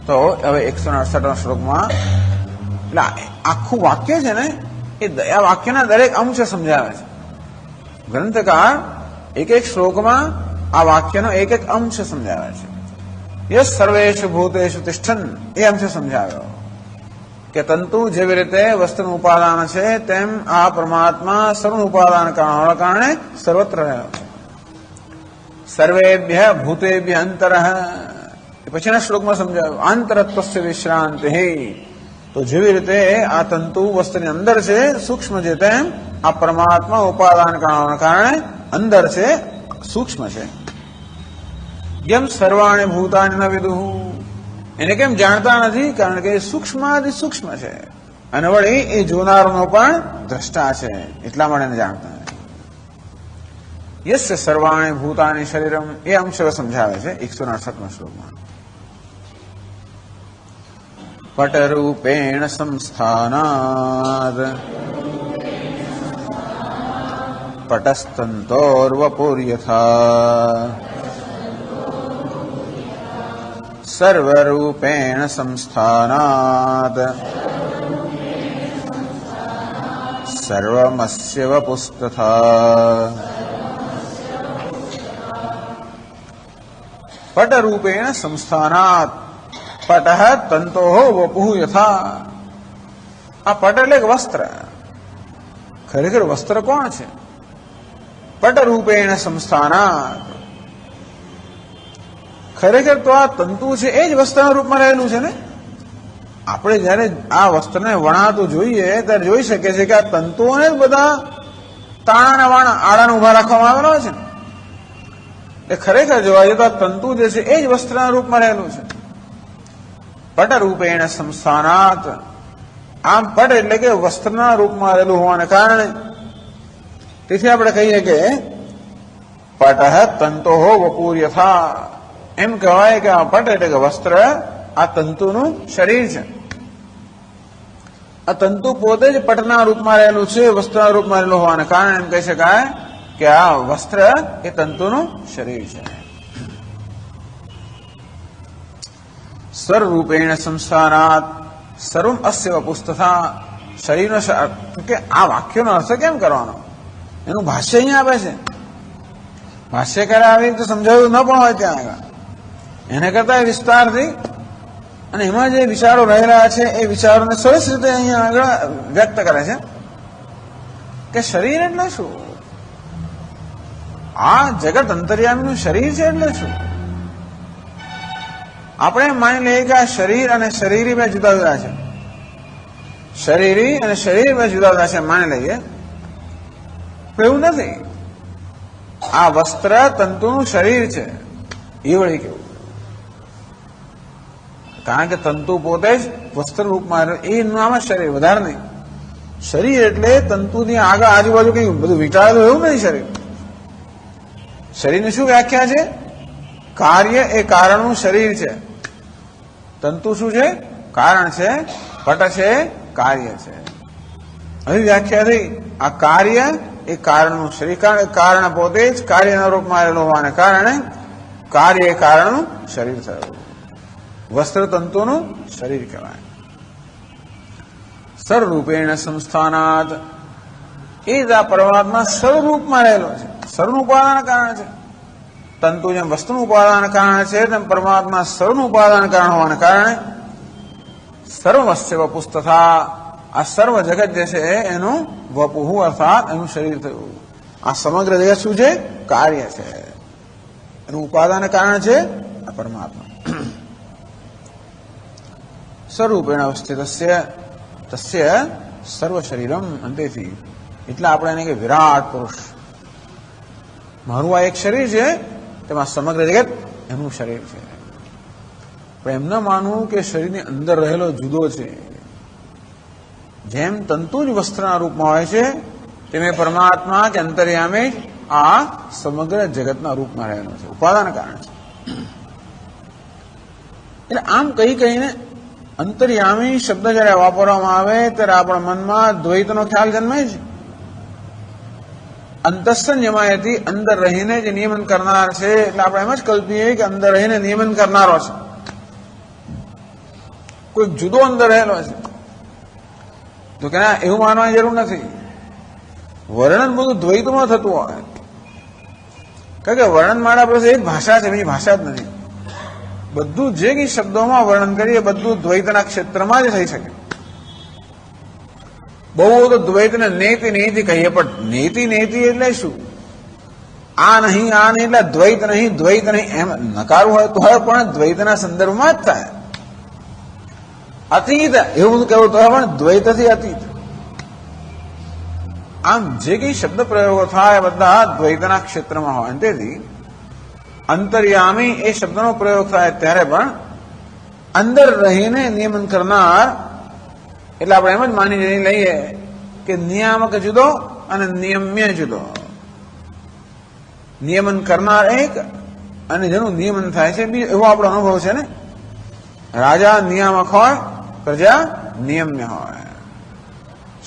તો હવે 168 શ્લોકમાં એટલે આખું વાક્ય છે ને, એ આ વાક્યના દરેક અંશ સમજાવે છે. ગ્રંથકાર એક એક શ્લોકમાં આ વાક્યનો એક એક અંશ સમજાવે છે. યસ સર્વેષુ ભૂતેષુ તિષ્ઠન એ અંશ સમજાવ્યો કે તંતુ જેવી રીતે વસ્તુનું ઉપાદાન છે તેમ આ પરમાત્મા સર્વનું ઉપાદાન કારણે સર્વત્ર રહ્યો છે. સર્વેભ્ય ભૂતેભ્ય અંતર. પછીના શ્લોકમાં સમજાવ્યું આંતરત્વસ્ય વિશ્રાંતિ. તો જેવી રીતે આ તંતુ વસ્તુની અંદર છે, સૂક્ષ્મ છે, તેમ આ પરમાત્મા ઉપાદાન કારણે અંદર છે, સૂક્ષ્મ છે. યમ સર્વાણી ભૂતાની ન વિદુહુ. એને કેમ જાણતા નથી? કારણ કે સૂક્ષ્માદિ સૂક્ષ્મ છે અને વળી એ જોનારનો પણ દ્રષ્ટા છે, એટલા માટે એને જાણતા નથી. યસ્ય સર્વાણી ભૂતાની શરીરમ, એ અંશ સમજાવે છે 168માં શ્લોકમાં. પટરૂપેણ સંસ્થાનાદ પટસ્તંતોર્વપુર્યથા સર્વરૂપેણ સંસ્થાનાદ સર્વમસ્ય વપુસ્તથા. પટરૂપેણ સંસ્થાનાત, પટઃ તંતોઃ વપુઃ યથા. આ પટ એટલે વસ્ત્ર. ખરેખર વસ્ત્ર કોણ છે? પટરૂપેણ સંસ્થાનાત. ખરેખર તો આ તંતુ છે એ જ વસ્ત્રના રૂપમાં રહેલું છે ને. આપણે જયારે આ વસ્ત્રને વણાતું જોઈએ ત્યારે જોઈ શકીએ છીએ કે આ તંતુઓને જ બધા તાણા વાણા આડાને ઉભા રાખવામાં આવેલા છે. એ ખરેખર જોવા જઈએ તો આ તંતુ જે છે એ જ વસ્ત્રના રૂપમાં રહેલું છે. પટરૂપેણ સંસ્થાનાત. આમ પટ એટલે કે વસ્ત્રના રૂપમાં રહેલું હોવાને કારણે તેથી આપણે કહીએ કે પટઃ તંતોઃ વપુર્યથા. એમ કહેવાય કે આ પટ એટલે કે વસ્ત્ર આ તંતુનું શરીર છે. આ તંતુ પોતે જ પટના રૂપમાં રહેલું છે, વસ્ત્રના રૂપમાં રહેલું હોવાને કારણે એમ કહી શકાય કે આ વસ્ત્ર એ તંતુનું શરીર છે. સર્વરૂપેણ સંસ્થાનાત સર્વમ અસ્ય વપુસ્તથા. શરીરનો કે આ વાક્યનો અર્થ કેમ કરવાનો એનું ભાષ્ય અહીંયા આપે છે. ભાષ્યકારે આવી રીતે સમજાવ્યું ન પણ હોય ત્યાં આગળ એને કરતા વિસ્તારથી અને એમાં જે વિચારો રહેલા છે એ વિચારોને સરસ રીતે અહીંયા આગળ વ્યક્ત કરે છે કે શરીર એટલે શું? આ જગત અંતર્યામીનું શરીર છે એટલે શું? આપણે માની લઈએ કે આ શરીર અને શરીરી બે જુદા જુદા છે. શરીરી અને શરીર બે જુદા જુદા છે માની લઈએ તો એવું નથી. આ વસ્ત્ર તંતુનું શરીર છે એ વળી કેવું? કારણ કે તંતુ પોતે જ વસ્ત્ર રૂપમાં એ નામ જ શરીર, વધારે નહીં. શરીર એટલે તંતુની આગળ આજુબાજુ કઈ બધું વિચારેલું એવું નહીં. શરીરની શું વ્યાખ્યા છે? કાર્ય એ કારણનું શરીર છે. તંતુ શું છે? કારણ છે. પટ છે કાર્ય છે. હવે વ્યાખ્યા થઈ આ કાર્ય એ કારણનું શરીર. કારણ પોતે જ કાર્યના રૂપમાં રહેલું હોવાને કારણે કાર્ય એ કારણનું શરીર થયું. વસ્ત્ર તંતુનું શરીર કહેવાય. સર્વરૂપેણ સંસ્થાનાત. એ જ આ પરમાત્મા સર્વરૂપમાં રહેલો છે. સર્વનું ઉપાદાન કારણ છે. તંતુ જેમ વસ્તુનું ઉપાદાન કારણ છે તેમ પરમાત્મા સર્વનું ઉપાદાન કારણ હોવાને કારણે સર્વસ્ય વપુસ્તથા. આ સર્વ જગત જે છે એનું વપુઃ અર્થાત એનું શરીર થયું. આ સમગ્ર જગત શું છે? કાર્ય છે. એનું ઉપાદાન કારણ છે આ પરમાત્મા. સ્વરૂપેણ અવસ્થિતસ્ય તસ્ય સર્વ શરીરમ. અંતેથી એટલે આપણે એને કે વિરાટ પુરુષ. મારું આ એક શરીર છે તેમાં સમગ્ર જગત એનું શરીર છે. પણ એમ ન માનવું કે શરીરની અંદર રહેલો જુદો છે. જેમ તંતુ જ વસ્ત્રના રૂપમાં હોય છે તેમ પરમાત્મા કે અંતર્યામે આ સમગ્ર જગતના રૂપમાં રહેલો છે, ઉપાદાન કારણ છે. એટલે આમ કહીને અંતર્યામી શબ્દ જયારે વાપરવામાં આવે ત્યારે આપણા મનમાં દ્વૈતનો ખ્યાલ જન્મે છે. અંતસ્સન યમાયતી, અંદર રહીને જે નિયમન કરનાર છે એટલે આપણે એમ જ કલ્પીએ કે અંદર રહીને નિયમન કરનારો છે, કોઈ જુદો અંદર રહેલો છે. તો કે ના, એવું માનવાની જરૂર નથી. વર્ણન બધું દ્વૈતમાં થતું હોય, કારણ કે વર્ણન મારા પાસે એક ભાષા છે, બીજી ભાષા જ નથી. બધું જે કંઈ શબ્દોમાં વર્ણન કરીએ બધું દ્વૈતના ક્ષેત્રમાં જ થઈ શકે. બહુ તો દ્વૈતને નેતિ નેતિ કહીએ, પણ નેતિ નેતિ એટલે શું? આ નહીં એટલે દ્વૈત નહીં, દ્વૈત નહીં એમ નકારવું હોય તો હોય, પણ દ્વૈતના સંદર્ભમાં જ થાય. અતીત એવું બધું કહેવું તો પણ દ્વૈતથી અતીત. આમ જે કંઈ શબ્દ પ્રયોગો થાય બધા દ્વૈતના ક્ષેત્રમાં હોય. તેથી અંતર્યામી એ શબ્દનો પ્રયોગ થાય ત્યારે પણ અંદર રહીને નિયમન કરનાર એટલે આપણે એમ જ માની લઈએ કે નિયામક જુદો અને નિયમ્ય જુદો. નિયમન કરનાર એક અને જેનું નિયમન થાય છે એવો આપણો અનુભવ છે ને. રાજા નિયામક હોય, પ્રજા નિયમ્ય હોય.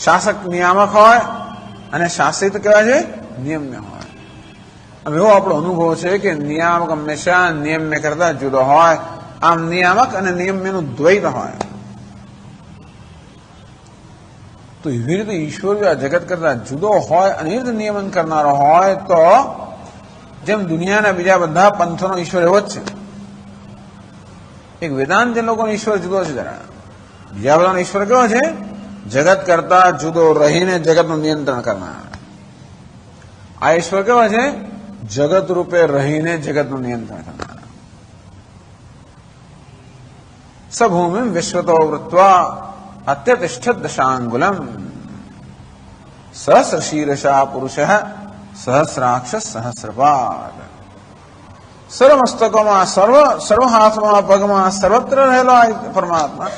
શાસક નિયામક હોય અને શાસિત કહેવાય છે નિયમ્ય હોય. હવે એવો આપણો અનુભવ છે કે નિયામક હંમેશા નિયમ્ય કરતા જુદો હોય. આમ નિયામક અને નિયમ્યનું દ્વૈત હોય. તો એવી રીતે ઈશ્વર જો આ જગત કરતા જુદો હોય અને એ રીતે નિયમન કરનારો હોય તો જેમ દુનિયાના બીજા બધા પંથોનો ઈશ્વર એવો જ છે. એક વેદાંત લોકોનો ઈશ્વર જુદો છે જરા. બીજા બધાનો ઈશ્વર કેવો છે? જગત કરતા જુદો રહીને જગતનું નિયંત્રણ કરનાર. આ ઈશ્વર કેવો છે? જગત રૂપે રહીને જગતનું નિયંત્રણ કરનાર. સભૂમિ વિશ્વતો વૃત્વા અત્યતિષ્ઠત દશાંગુલમ સહસ્ર શીર્ષા પુરુષ સહસ્રાક્ષ સહસ્રપાદ. સર્વમસ્તકોમાં સર્વ હાથમાં પગમાં સર્વત્ર રહેલો આ પરમાત્મા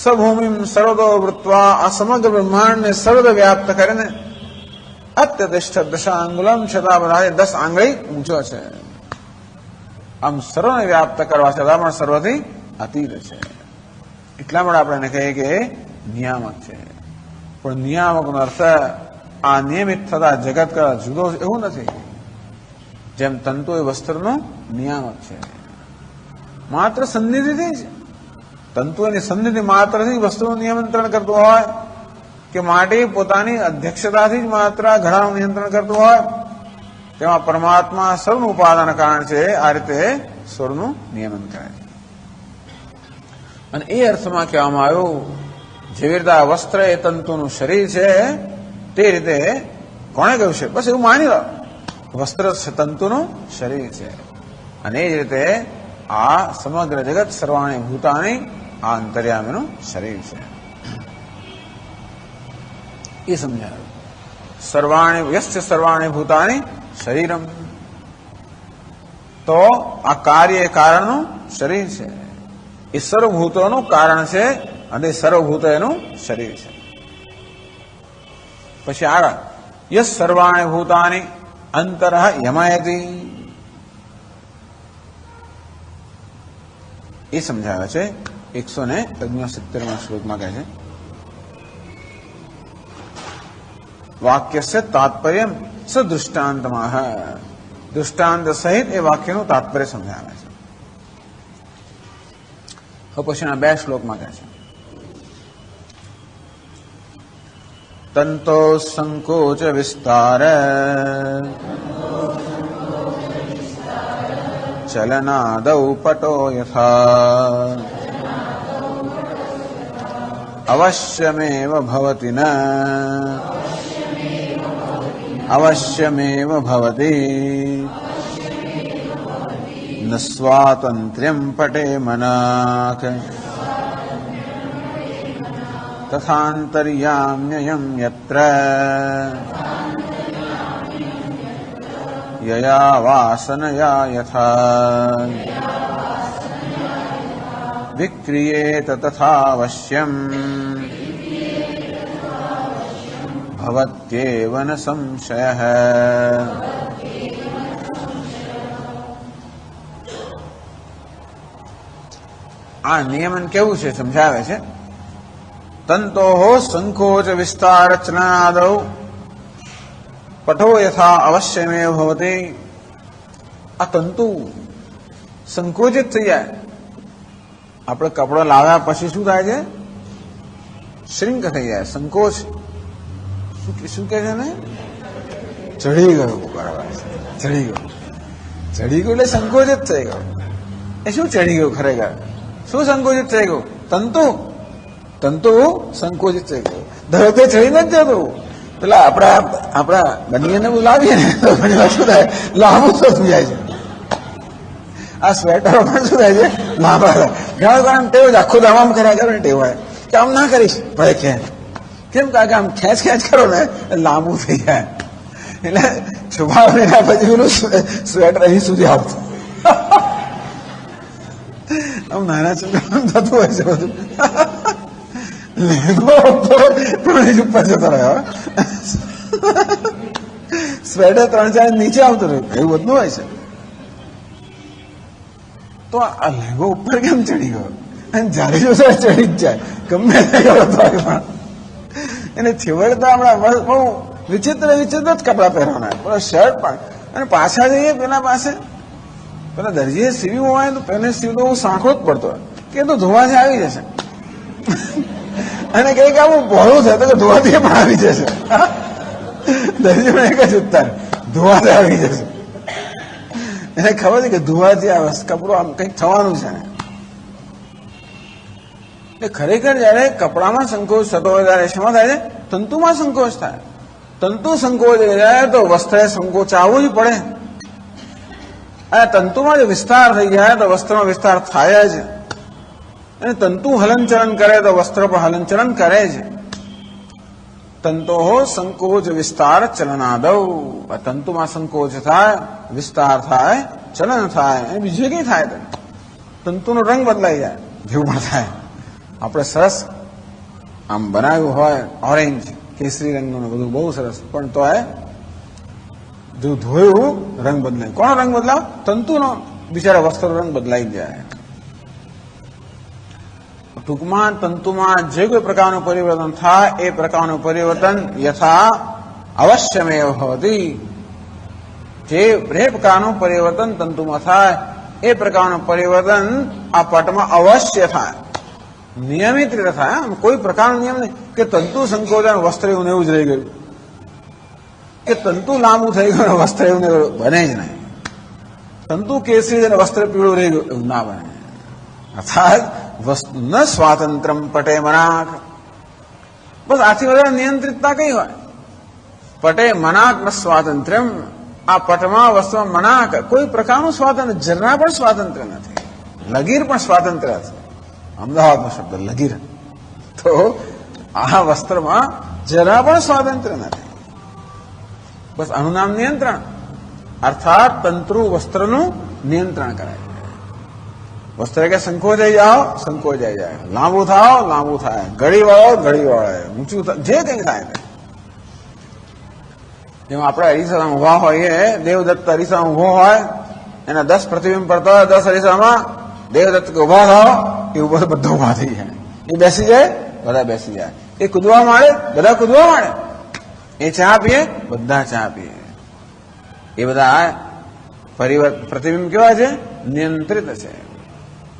સભૂમિ સર્વતો વૃત્વા આ સમગ્ર બ્રહ્માંડને સર્વદ વ્યાપ્ત કરીને અત્યતિષ્ઠત દશાંગુલમ છતાં બધા 10 આંગળી ઊંચો છે. આમ સર્વને વ્યાપ્ત કરવા છતાં પણ સર્વથી અતીત છે. એટલા માટે આપણે એને કહીએ કે નિયામક છે. પણ નિયામકનો અર્થ આ નિયમિત થતા જગત કરતા જુદો એવું નથી. જેમ તંતુ એ વસ્ત્રનું નિયામક છે. માત્ર સન્નિધિથી જ તંતુ એની સન્નિધિ માત્રથી વસ્તુનું નિયંત્રણ કરતું હોય કે માટી પોતાની અધ્યક્ષતાથી જ માત્ર ઘડાનું નિયંત્રણ કરતું હોય તેમાં પરમાત્મા સર્વનું ઉપાદાન કારણ છે. આ રીતે સ્વરનું નિયમન કરે છે. અને એ અર્થમાં કહેવામાં આવ્યું જેવી રીતે આ વસ્ત્ર એ તંતુનું શરીર છે તે રીતે કોણે કહ્યું છે? બસ એવું માની લો વસ્ત્ર તંતુનું શરીર છે. અને એ જ રીતે આ સમગ્ર જગત સર્વાણી ભૂતાની આ અંતર્યામીનું શરીર છે. એ સમજાયું. સર્વાણી યસ્ય સર્વાણી ભૂતાની શરીરમ. તો આ કાર્ય એ કારણનું શરીર છે. એ સર્વભૂતોનું કારણ છે અને સર્વભૂત એનું શરીર છે. પછી આગળ યસ સર્વાણી ભૂતાની અંતર યમાયતિ એ સમજાવે છે 169 શ્લોકમાં કહે છે વાક્યસ્ય તાત્પર્ય સદૃષ્ટાંતમાં દૃષ્ટાંત સહિત એ વાક્યનું તાત્પર્ય સમજાવે છે. પછીના 2 શ્લોકમાં કહે છે તંતો સંકોચ વિસ્તાર ચલનાદૌ પટો યથા અવશ્યમેવ ભવતિ ન અવશ્યમેવ ભવતિ ન સ્વાતંત્ર્યમ પટે મનાક તથાંતર્યામ્યયમ યત્ર યયા વાસનયા યથા વિક્રિયેત તથાવશ્યમ ભવત્યેવ ન સંશયઃ. આ નિયમન કેવું છે સમજાવે છે. તંતોઃ સંકોચ વિસ્તાર ચલનાદૌ પટો યથા અવશ્યમેવ ભવતિ. આ તંતુ સંકોચિત થઈ જાય. આપણે કપડો લાવ્યા પછી શું થાય છે? શ્રિંક થઈ જાય, સંકોચ. શું કે છે ને? ચડી ગયું. બરાબર છે, ચડી ગયું. ચડી ગયું એટલે સંકોચિત થઈ ગયું. એ શું ચડી ગયું ખરેખર? શું સંકોચિત થઈ ગયું? તંતુ સંકોચિત થઈ ગયું. ધરતે ચડી નથી જતું. પેલા આપણા બનિયાને બોલાવીએ ને તો ઘણી વાર શું થાય? લાંબુ થતું જાય છે. આ સ્વેટરો પણ શું થાય છે? લાંબા થાય. ઘણા વાર આમ ટેવ જ આખું દામ કર્યા કરો ને ટેવ હોય કે આમ ના કરીશ ભલે ખેંચ. કેમ કારણ કે આમ ખેંચ કરો ને લાંબુ થઈ જાય. એટલે છુપાવવા પછી પેલું સ્વેટર અહીં સુધી આવતું. આમ નાના છોકરા થતું હોય છે બધું. લેગો ઉપર જતો રહ્યો. સ્વેટર 3-4 નીચે આવતું રહ્યું, એવું બધું હોય છે. તો આ લેંગો ઉપર કેમ ચડી ગયો? અને જયારે જો ચડી જ જાય, ગમે તે કરો તો પણ એને છેવડતા હમણાં બહુ વિચિત્ર જ કપડા પહેરવાના, પેલો શર્ટ પણ. અને પાછા જઈએ પેલા પાસે, પેલા દરજીએ સીવ્યું હોય તો પહેલે સીવતો બહુ સાંકળો જ પડતો હોય કે તો ધોવાથી આવી જશે. અને કઈ કે આવું પહોળું છે તો કે ધોવાથી પણ આવી જશે. દરજીનો એક જ ઉત્તર, ધોવાથી આવી જશે. એને ખબર છે કે ધોવાથી આ કપડું આમ કંઈક થવાનું છે. એટલે ખરેખર જયારે કપડામાં સંકોચ થતો હોય ત્યારે શેમાં થાય છે? તંતુમાં સંકોચ થાય. તંતુ સંકોચ જાય તો વસ્ત્રે સંકોચાવવું જ પડે. અને તંતુમાં જો વિસ્તાર થઈ જાય તો વસ્ત્રનો વિસ્તાર થાય જ. અને તંતુ હલનચલન કરે તો વસ્ત્ર પર હલનચલન કરે જ. તંતો સંકોચ વિસ્તાર ચલનાદૌ. તંતુમાં સંકોચ થાય, વિસ્તાર થાય, ચલન થાય, અને બીજું કઈ થાય? તંતુનો રંગ બદલાઈ જાય, જેવું પણ થાય. આપણે સરસ આમ બનાવ્યું હોય ઓરેન્જ કેસરી રંગનું બધું બહુ સરસ, પણ તો જો ધોયું રંગ બદલાય. કોનો રંગ બદલાવ? તંતુનો. બિચારા વસ્ત્ર રંગ બદલાઈ જાય. ટૂંકમાં તંતુમાં જે કોઈ પ્રકારનું પરિવર્તન થાય એ પ્રકારનું પરિવર્તન યથા અવશ્યમેવ ભવતિ. જે પ્રકારનું પરિવર્તન તંતુમાં થાય એ પ્રકારનું પરિવર્તન આ પટમાં અવશ્ય થાય, નિયમિત રીતે થાય. કોઈ પ્રકારનો નિયમ નહીં કે તંતુ સંકોચન વસ્ત્ર એવું એવું જ રહી ગયું, કે તંતુ લાંબુ થઈ ગયું વસ્ત્ર એવું ને બને જ નહીં. તંતુ કેસરી અને વસ્ત્ર પીળું રહી ગયું એવું ના બને. અર્થાત ન સ્વાતંત્રમ પટે મનાક. બસ આથી વધારે નિયંત્રિતતા કઈ હોય? પટે મનાક ન સ્વાતંત્ર્યમ. આ પટમાં વસ્તુમાં મનાક કોઈ પ્રકારનું સ્વાતંત્ર્ય, જરા પણ સ્વાતંત્ર્ય નથી. લગીર પણ સ્વાતંત્ર્ય છે. અમદાવાદનો શબ્દ લગીર. તો આ વસ્ત્રમાં જરા પણ સ્વાતંત્ર્ય નથી. બસ આનું નામ નિયંત્રણ. અર્થાત તંતુ વસ્ત્રનું નિયંત્રણ કરાય. વસ્ત્ર કે સંકોચાઈ જાઓ, સંકોચાઈ જાય. લાંબુ થાઓ, લાંબુ થાય. ઘડી વાળો, ઘડી વાળે. ઊંચું જે કંઈ થાય. જેમ આપણે અરીસામાં ઉભા હોઈએ, દેવદત્ત અરીસામાં ઉભો હોય, એના 10 પ્રતિબિંબ પડતા હોય, 10 અરીસામાં દેવદત્ત કે ઉભા થાઓ, એ ઉપર બધા ઉભા થઈ જાય. એ બેસી જાય, બધા બેસી જાય. એ કૂદવા માંડે, બધા કૂદવા માંડે. એ ચા પીએ, બધા ચા પીએ. એ બધા પ્રતિબિંબ કેવા છે? નિયંત્રિત છે.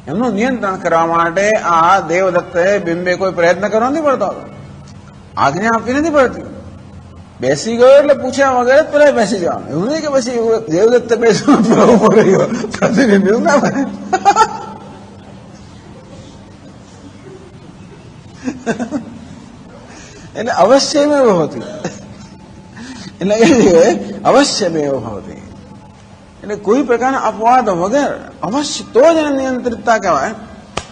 એમનું નિયંત્રણ કરવા માટે આ દેવદત્તે બિંબે કોઈ પ્રયત્ન કરવો નથી પડતો, આજ્ઞા આપવી નથી પડતી. બેસી ગયો એટલે પૂછ્યા વગર પેલા બેસી જવાનું. એવું નહીં કે પછી દેવદત્ત બેસવું ઉભો રહ્યો પ્રતિબિંબ, એવું ના બને. એટલે અવશ્યમેવ હોતી. એટલે અવશ્યમેવ હોતી. એટલે કોઈ પ્રકારના અપવાદ વગર અવશ્ય તો જ એને નિયંત્રિતતા કહેવાય.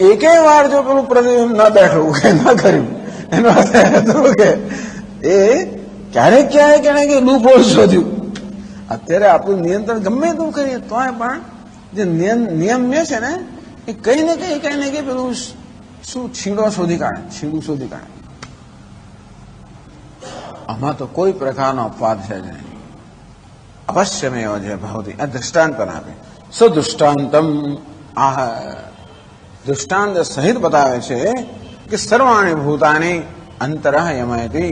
એકેય વાર જો પેલું પ્રતિબિંબ ન બેઠું કે ન કર્યું, એનો અર્થ કે એ ક્યારેક ક્યારેક એને કે લૂપહોલ શોધ્યું. અત્યારે આપણું નિયંત્રણ ગમે તેવું કરીએ તોય પણ જે નિયમ્ય છે ને એ કઈ ને કઈ પેલું શું છીંડો શોધી કાઢે, છીંડું શોધી કાઢે. આમાં તો કોઈ પ્રકારનો અપવાદ છે જ નહીં. અવશ્યમેવ જે ભવતી. આ દૃષ્ટાંત પણ આપે. સદૃષ્ટાંતમ. આ દૃષ્ટાંત સહિત બતાવે છે કે સર્વાણી ભૂતાની અંતરઃ યમયતિ.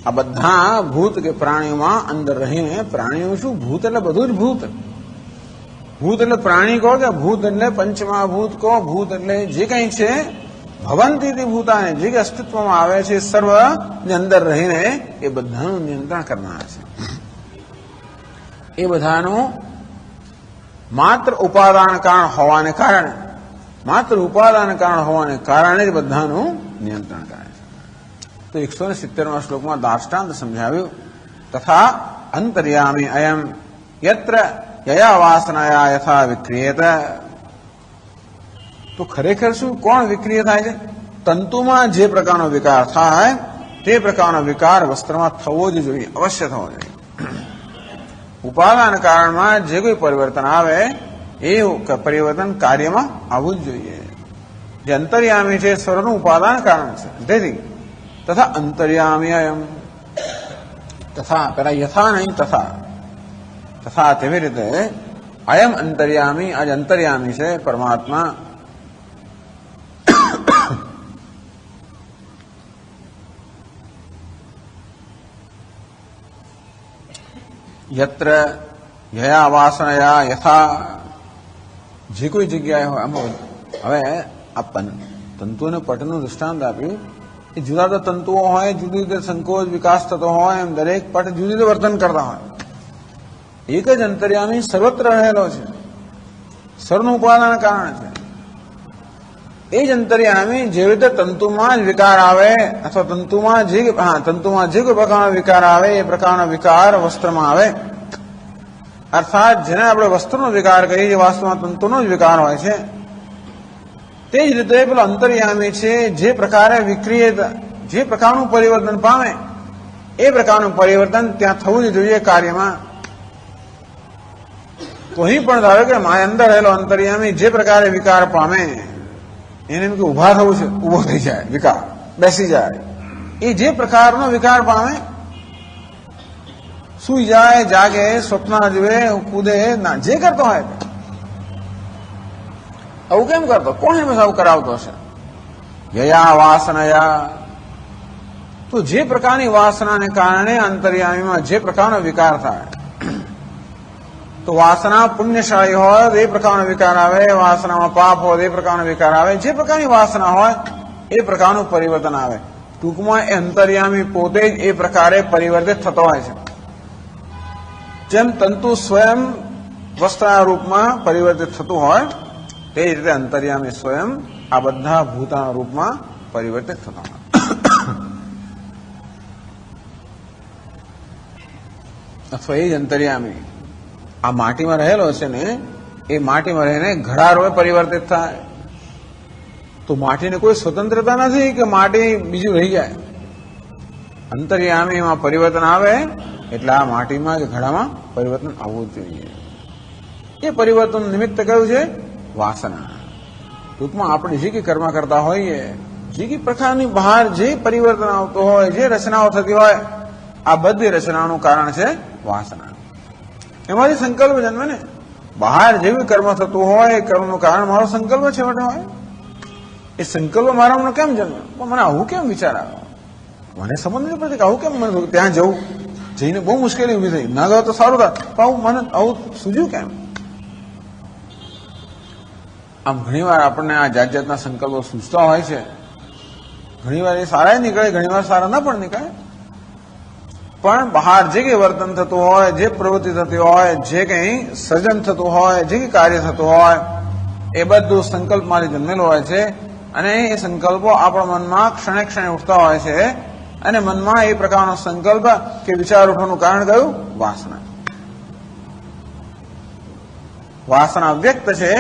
આ બધા ભૂત કે પ્રાણીઓમાં અંદર રહીને, પ્રાણીઓ શું? ભૂત એટલે બધું જ ભૂત. ભૂત એટલે પ્રાણી કહો કે ભૂત એટલે પંચમહાભૂત કહો, ભૂત એટલે જે કંઈ છે, ભવંતી ભૂતાને જે અસ્તિત્વમાં આવે છે સર્વની અંદર રહીને એ બધાનું નિયંત્રણ કરનાર છે. એ બધાનું માત્ર ઉપાદાન કારણ હોવાને કારણે, માત્ર ઉપાદાન કારણ હોવાને કારણે જ બધાનું નિયંત્રણ કરે છે. તો 170મા શ્લોકમાં દાષ્ટાંત સમજાવ્યું. તથા અંતર્યામી અયમ યત્ર યયા વાસનાયા યથા વિક્રિયેત. તો ખરેખર શું, કોણ વિક્રિય થાય છે? તંતુમાં જે પ્રકારનો વિકાર થાય તે પ્રકારનો વિકાર વસ્ત્રમાં થવો જ જોઈએ, અવશ્ય થવો જોઈએ. ઉપાદાન કારણમાં જે કોઈ પરિવર્તન આવે એ પરિવર્તન કાર્યમાં આવવું જ જોઈએ. જે અંતર્યામી છે સ્વરનું ઉપાદાન કારણ છે. તેથી તથા અંતર્યામી અયમ. તથા પેલા યથા નહીં, તથા તથા તેવી રીતે અયમ અંતર્યામી, આજ અંતર્યામી છે પરમાત્મા, યત્ર યયા વાસનયા યથા, જે કોઈ જગ્યાએ હોય. આમાં હવે આ તંતુઓને પટનું દૃષ્ટાંત આપ્યું. એ જુદા જુદા તંતુઓ હોય, જુદી રીતે સંકોચ વિકાસ થતો હોય, એમ દરેક પટ જુદી રીતે વર્તન કરતા હોય. એક જ અંતર્યામી સર્વત્ર રહેલો છે, સર્વનું ઉપાદાન કારણ છે. એ જ અંતર્યામી જે રીતે તંતુમાં જ વિકાર આવે અથવા તંતુમાં જે કોઈ પ્રકારનો વિકાર આવે એ પ્રકારનો વિકાર વસ્ત્રમાં આવે, અર્થાત જેને આપણે વસ્ત્રનો વિકાર કહીએ વાસ્તવમાં તંતુનો જ વિકાર હોય છે. તે જ રીતે પેલો અંતર્યામી છે, જે પ્રકારે વિક્રિય, જે પ્રકારનું પરિવર્તન પામે એ પ્રકારનું પરિવર્તન ત્યાં થવું જ જોઈએ કાર્યમાં. તો અહીં પણ ધારો કે મારી અંદર રહેલો અંતર્યામી જે પ્રકારે વિકાર પામે, એને એમ કે ઉભા થવું છે, ઉભો થઈ જાય વિકાર, બેસી જાય. એ જે પ્રકારનો વિકાર પામે, સુઈ જાય, જાગે, સ્વપ્ન જુએ, કૂદે, ના જે કરતો હોય આવું કેમ કરતો? કોણ એમ આવું કરાવતો હશે? યયા વાસનયા, તો જે પ્રકારની વાસનાને કારણે અંતર્યામીમાં જે પ્રકારનો વિકાર થાય, તો વાસના પુણ્યશાળી હોય એ પ્રકારનો વિકાર આવે, વાસનામાં પાપ હોય એ પ્રકારનો વિકાર આવે. જે પ્રકારની વાસના હોય એ પ્રકારનું પરિવર્તન આવે. ટૂંકમાં એ અંતર્યામી પોતે જ એ પ્રકારે પરિવર્તિત થતો હોય છે. જેમ તંતુ સ્વયં વસ્ત્રના રૂપમાં પરિવર્તિત થતું હોય, તે જ રીતે અંતર્યામી સ્વયં આ બધા ભૂતાના રૂપમાં પરિવર્તિત થતા હોય. અથવા એ જ અંતર્યામી આ માટીમાં રહેલો છે ને, એ માટીમાં રહીને ઘડા રૂપે પરિવર્તિત થાય. તો માટીને કોઈ સ્વતંત્રતા નથી કે માટી બીજું રહી જાય. અંતર્યામીમાં પરિવર્તન આવે એટલે આ માટીમાં કે ઘડામાં પરિવર્તન આવવું જ જોઈએ. એ પરિવર્તન નિમિત્ત કયું છે? વાસના. ટૂંકમાં આપણે જે કંઈ કર્મ કરતા હોઈએ, જે કંઈ પ્રકારની બહાર જે પરિવર્તન આવતું હોય, જે રચનાઓ થતી હોય, આ બધી રચનાનું કારણ છે વાસના. એમાંથી સંકલ્પ જન્મે ને. બહાર જેવું કર્મ થતું હોય એ કર્મનું કારણ મારો સંકલ્પ છેવટે હોય. એ સંકલ્પ મારામાં કેમ જન્મે? મને આવું કેમ વિચાર આવ્યો? મને સમજ નથી પડતી કે આવું કેમ મને ત્યાં જવું, જઈને બહુ મુશ્કેલી ઉભી થઈ, ના ગયો તો સારું થાય, પણ મને આવું સૂઝ્યું કેમ? આમ ઘણીવાર આપણને આ જાત જાતના સંકલ્પો સૂચતા હોય છે. ઘણીવાર એ સારા નીકળે, ઘણીવાર સારા ના પણ નીકળે. પણ બહાર જે કંઈ વર્તન થતું હોય, જે પ્રવૃત્તિ થતી હોય, જે કંઈ સર્જન થતું હોય, જે કંઈ કાર્ય થતું હોય, એ બધું સંકલ્પમાંથી જન્મેલું હોય છે. અને એ સંકલ્પો આપણા મનમાં ક્ષણે ક્ષણે ઉઠતા હોય છે. અને મનમાં એ પ્રકારનો સંકલ્પ કે વિચાર ઉઠવાનું કારણ કયું? વાસના. વાસના વ્યક્ત છે.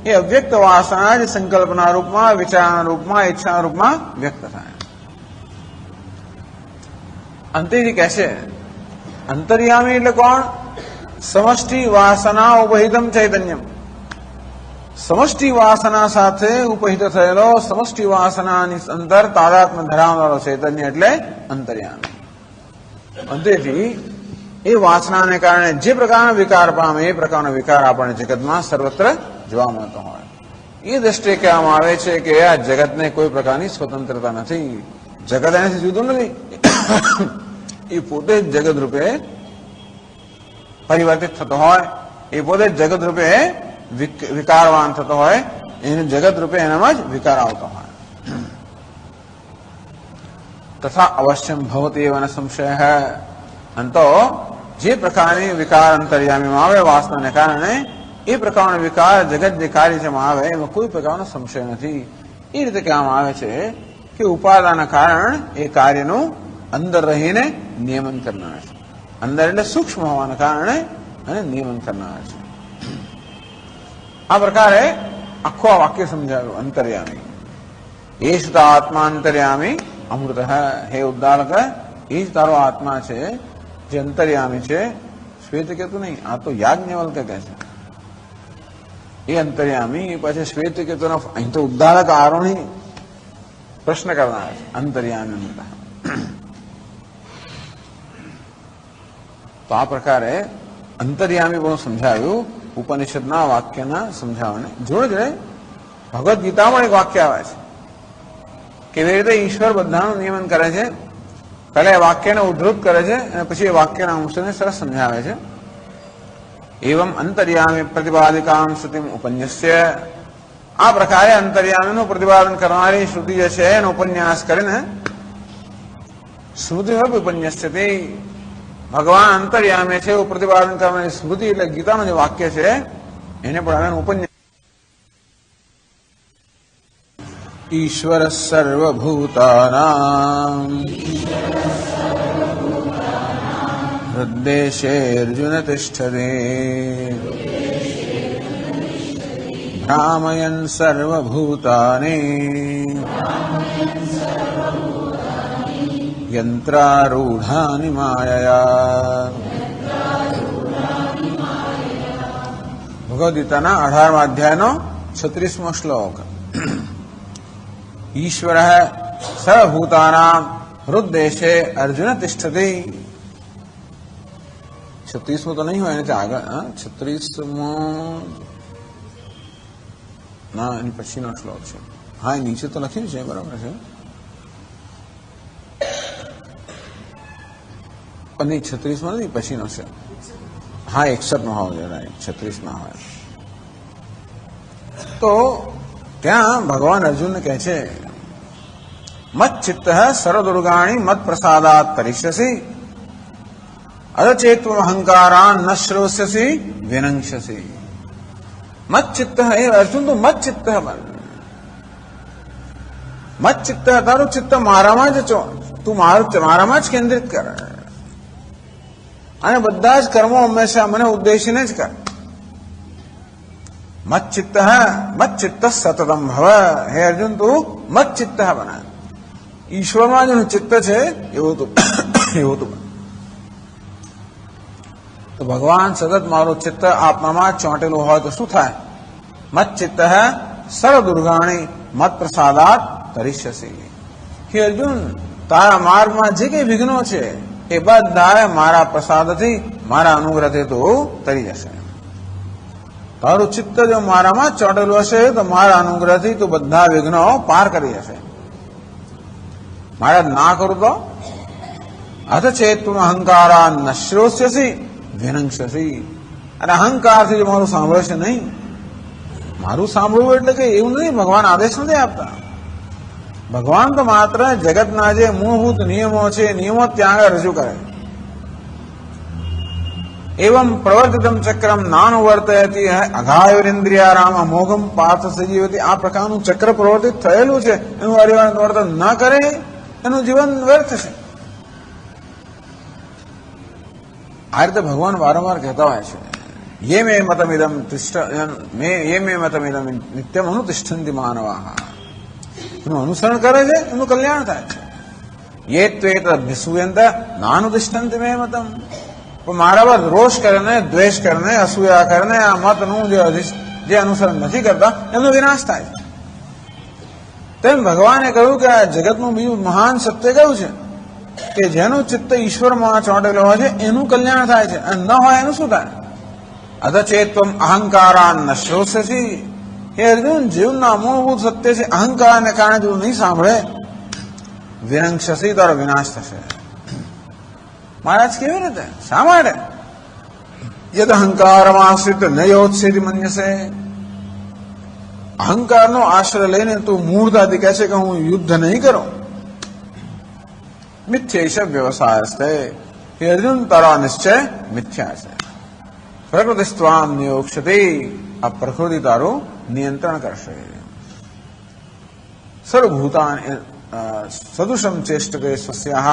એ અવ્યક્ત વાસના જ સંકલ્પના રૂપમાં, વિચારના રૂપમાં, ઈચ્છાના રૂપમાં વ્યક્ત થાય. અંતેજી કહે છે અંતર્યામી એટલે કોણ? સમષ્ટિ વાસના ઉપહિતમ ચૈતન્યમ. સમષ્ટિ વાસના સાથે ઉપહિત થયેલો, સમષ્ટિ વાસનાની અંદર તાદાત્મ્ય ધરાવનારો ચૈતન્ય એટલે અંતર્યામી. અંતેથી એ વાસનાને કારણે જે પ્રકારનો વિકાર પામે એ પ્રકારનો વિકાર આપણને જગતમાં સર્વત્ર જોવા મળતો હોય. એ દ્રષ્ટિએ કહેવામાં આવે છે કે આ જગતને કોઈ પ્રકારની સ્વતંત્રતા નથી. જગત એનાથી જુદું નથી. એ પોતે જ જગત રૂપે પરિવર્તિત થતો હોય, એ પોતે જ જગત રૂપે વિકારવાન થતો હોય, એને જગત રૂપે એનામાં જ વિકાર આવતો હોય. તથા અવશ્યમ ભવતી એવાનો સંશય. અંતો જે પ્રકારની વિકાર અંતર્યામીમાં આવે વાસનાને કારણે, એ પ્રકારનો વિકાર જગત જે કાર્ય છે આવે, એમાં કોઈ પ્રકારનો સંશય નથી. એ રીતે કહેવામાં આવે છે કે ઉપાદાનના કારણ એ કાર્યનું અંદર રહીને નિયમન કરનાર છે. અંદર એટલે સૂક્ષ્મ હોવાના કારણે અને નિયમન કરનાર છે. આ પ્રકારે આખું આ વાક્ય સમજાવ્યું. અંતર્યામી એ જ તો આત્મા અંતર્યામી અમૃત. હે ઉદ્દાલક, એ જ તારો આત્મા છે જે અંતર્યામી છે. શ્વેત કેતું નહીં, આ તો યાજ્ઞવલ્ક્ય કહે છે. એ અંતર્યામી પછી શ્વેત કેતુના અહીં તો ઉદ્દાલક આરોહી પ્રશ્ન કરનાર છે. અંતર્યામી અમૃત. તો આ પ્રકારે અંતર્યામી પણ સમજાવ્યું ઉપનિષદના વાક્યના સમજાવવાને. જોડે જોડે ભગવદ્ ગીતામાં એક વાક્ય આવે છે કેવી રીતે ઈશ્વર બધાનું નિયમન કરે છે. પહેલા એ વાક્યને ઉદ્ધૃત કરે છે અને પછી એ વાક્યના અંશને સરસ સમજાવે છે. એવમ અંતર્યામી પ્રતિપાદિકામ શ્રુતિમ ઉપન્યસ્ય. આ પ્રકારે અંતર્યામીનું પ્રતિપાદન કરનારી શ્રુતિ જે છે એનો ઉપન્યાસ કરીને સ્મૃતિ ઉપન્યસ્ય તે ભગવાન અંતર્યામે છે એવું પ્રતિપાદન કરવાની સ્મૃતિ એટલે ગીતાનું જે વાક્ય છે એને પણ હવે ઉપન્યાસ. ઈશ્વર સર્વભૂતાનાં હૃદ્દેશે અર્જુન તિષ્ઠતે ભ્રામયન સર્વભૂતાની યંત્રારૂઢાનિ માયયા. ભગવદ ગીતાના 18મા અધ્યાયનો 36મો શ્લોક. ઈશ્વર સર્વભૂતાનાં હૃદ્દેશે અર્જુન તિષ્ઠતે. 36મો તો નહીં હોય, એનાથી આગળ 36મો ના એની પછીનો શ્લોક છે. હા, એ નીચે તો લખ્યું છે, બરાબર છે, પણ નહીં 36માં નથી, પછીનો છે. હા, 61માં હોવો જોઈએ, 36માં હોય. તો ત્યાં ભગવાન અર્જુનને કહે છે મત ચિત્ત સર્વદુર્ગાણી મત પ્રસાદાત તરિષ્યસી અદચેત્વ અહંકારાન ન શ્રોષ્યસી વિનંક્ષ્યસી. મત ચિત્ત હે અર્જુન, તું મત ચિત્ત બન. મત ચિત્ત, તારું ચિત્ત મારામાં જ છો, તું મારામાં જ કેન્દ્રિત કર અને બધા જ કર્મો હંમેશા મને ઉદ્દેશીને જ કર. મત ચિત્ત સતતમ ભવ. હે અર્જુન, તું મત ચિત્ત બના. ઈશ્વરમાં જેનું ચિત્ત છે એવું તું બન. તો ભગવાન સતત મારું ચિત્ત આત્મામાં ચોંટેલું હોય તો શું થાય? મત ચિત્ત સર્વદુર્ગાણી મત પ્રસાદાત તરિષ્યસી. હે અર્જુન, તારા માર્ગમાં જે કઈ વિઘ્નો છે એ બધા મારા પ્રસાદથી, મારા અનુગ્રહથી તો તરી જશે. તારું ચિત્ત જો મારામાં ચોંટેલું હશે તો મારા અનુગ્રહથી તું બધા વિઘ્નો પાર કરી જશે. મારા ના કરું તો અથ ચેતું અહંકારા ન શ્રોષ્યસી વિનંક્ષ્યસી. અને અહંકારથી જો મારું સાંભળશે નહીં. મારું સાંભળવું એટલે કે એવું નથી, ભગવાન આદેશ નથી આપતા. ભગવાન તો માત્ર જગતના જે મૂળભૂત નિયમો છે નિયમો ત્યાં આગળ રજૂ કરે. એવમ પ્રવર્તિતમ ચક્રમ નાનુવર્તયતી અઘાયુરિન્દ્રિયારામ અમોઘમ પાર્થ સજીવતી. આ પ્રકારનું ચક્ર પ્રવર્તિત થયેલું છે, એનું વર્તન ન કરે એનું જીવન વ્યર્થ છે. આ રીતે ભગવાન વારંવાર કહેતા હોય છે યે મે મતમિદમ નિત્યમ અનુતિષ્ઠન્તિ માનવાઃ. એનું અનુસરણ કરે છે એનું કલ્યાણ થાય છે. યે ત્વેત અભ્યસૂયન્ત નાનુતિષ્ઠન્તિ મે મતમ. પણ મારા પર રોષ કરીને, દ્વેષ કરીને, અસૂયા કરીને આ મતનું જે અનુસરણ નથી કરતા એમનો વિનાશ થાય છે. તેમ ભગવાને કહ્યું કે આ જગતનું બીજું મહાન સત્ય કયું છે કે જેનું ચિત્ત ઈશ્વરમાં ચોંટેલો હોય છે એનું કલ્યાણ થાય છે, અને ન હોય એનું શું થાય? અધચેત્વમ અહંકારાન ન શ્રોષ્યસી. હે અર્જુન, જીવનના મૂળભૂત સત્ય છે અહંકારને કારણે જો નહીં સાંભળે, વિનંક્ષ્યસી, તારો વિનાશ થશે. મહારાજ કેવી રીતે? શા માટે? યદ અહંકારમાં આશ્રિત ન યોત્સેતિ મન્યસે. અહંકારનો આશ્રય લઈને તું મૂળતાથી કહે છે કે હું યુદ્ધ નહીં કરું. મિથ્યૈષ વ્યવસાયસ્તે. હે અર્જુન, તારો નિશ્ચય મિથ્યા છે. પ્રકૃતિસ્ત્વામ નિયોક્ષતે. આ પ્રકૃતિ તારું નિયંત્રણ કરશે. સર્વભૂતાન સદૃશમ ચેષ્ટતે સ્વસ્યાઃ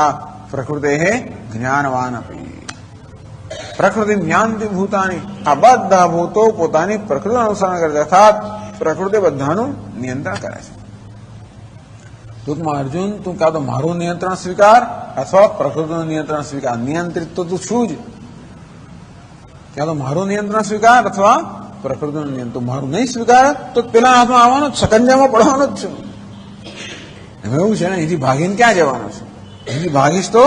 પ્રકૃતે જ્ઞાનવાન અપી. પ્રકૃતિ જ્ઞાનથી ભૂતાની. આ બધા ભૂતો પોતાની પ્રકૃતિ અનુસરણ કરે છે, અર્થાત પ્રકૃતિ બધાનું નિયંત્રણ કરે છે. ટૂંકમાં અર્જુન, તું કાં તો મારું નિયંત્રણ સ્વીકાર અથવા પ્રકૃતિનું નિયંત્રણ સ્વીકાર. નિયંત્રિત તો તું છું જ. ક્યાં તો મારું નિયંત્રણ સ્વીકાર અથવા પ્રકૃતિનું નિયંત્રણ. મારું નહીં સ્વીકાર તો પેલા હાથમાં આવવાનો જ, સકંજામાં પડવાનો જ છું. એમાં એવું છે ને, અહીંથી ભાગીને ક્યાં જવાનો છે? અહીંથી ભાગીશ તો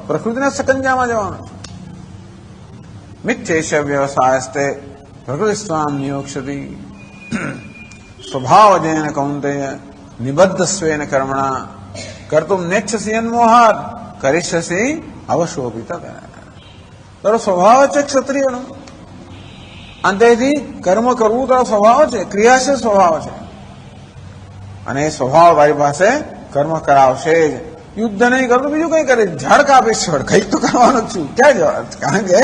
પ્રકૃતિના સકંજામાં જવાનો છે. मिथ्येष व्यवसायस्ते प्रकृतिस्त्वां नियोक्ष्यति स्वभावजेन कौन्तेय निबद्धस्वेन कर्मणा कर्तुं नेच्छसि यन्मोहात् करिष्यसि अवशोऽपि तत्। તારો સ્વભાવ છે ક્ષત્રિયનો, અંતેથી કર્મ કરવું તારો સ્વભાવ છે, ક્રિયાશીલ સ્વભાવ છે, અને એ સ્વભાવ તારી પાસે કર્મ કરાવશે જ. યુદ્ધ નહીં કરું તો બીજું કઈ કરે, ઝાડ કાપીશ, છોડ કઈક તો કરવાનો જ છું. ક્યાં જવા? કારણ કે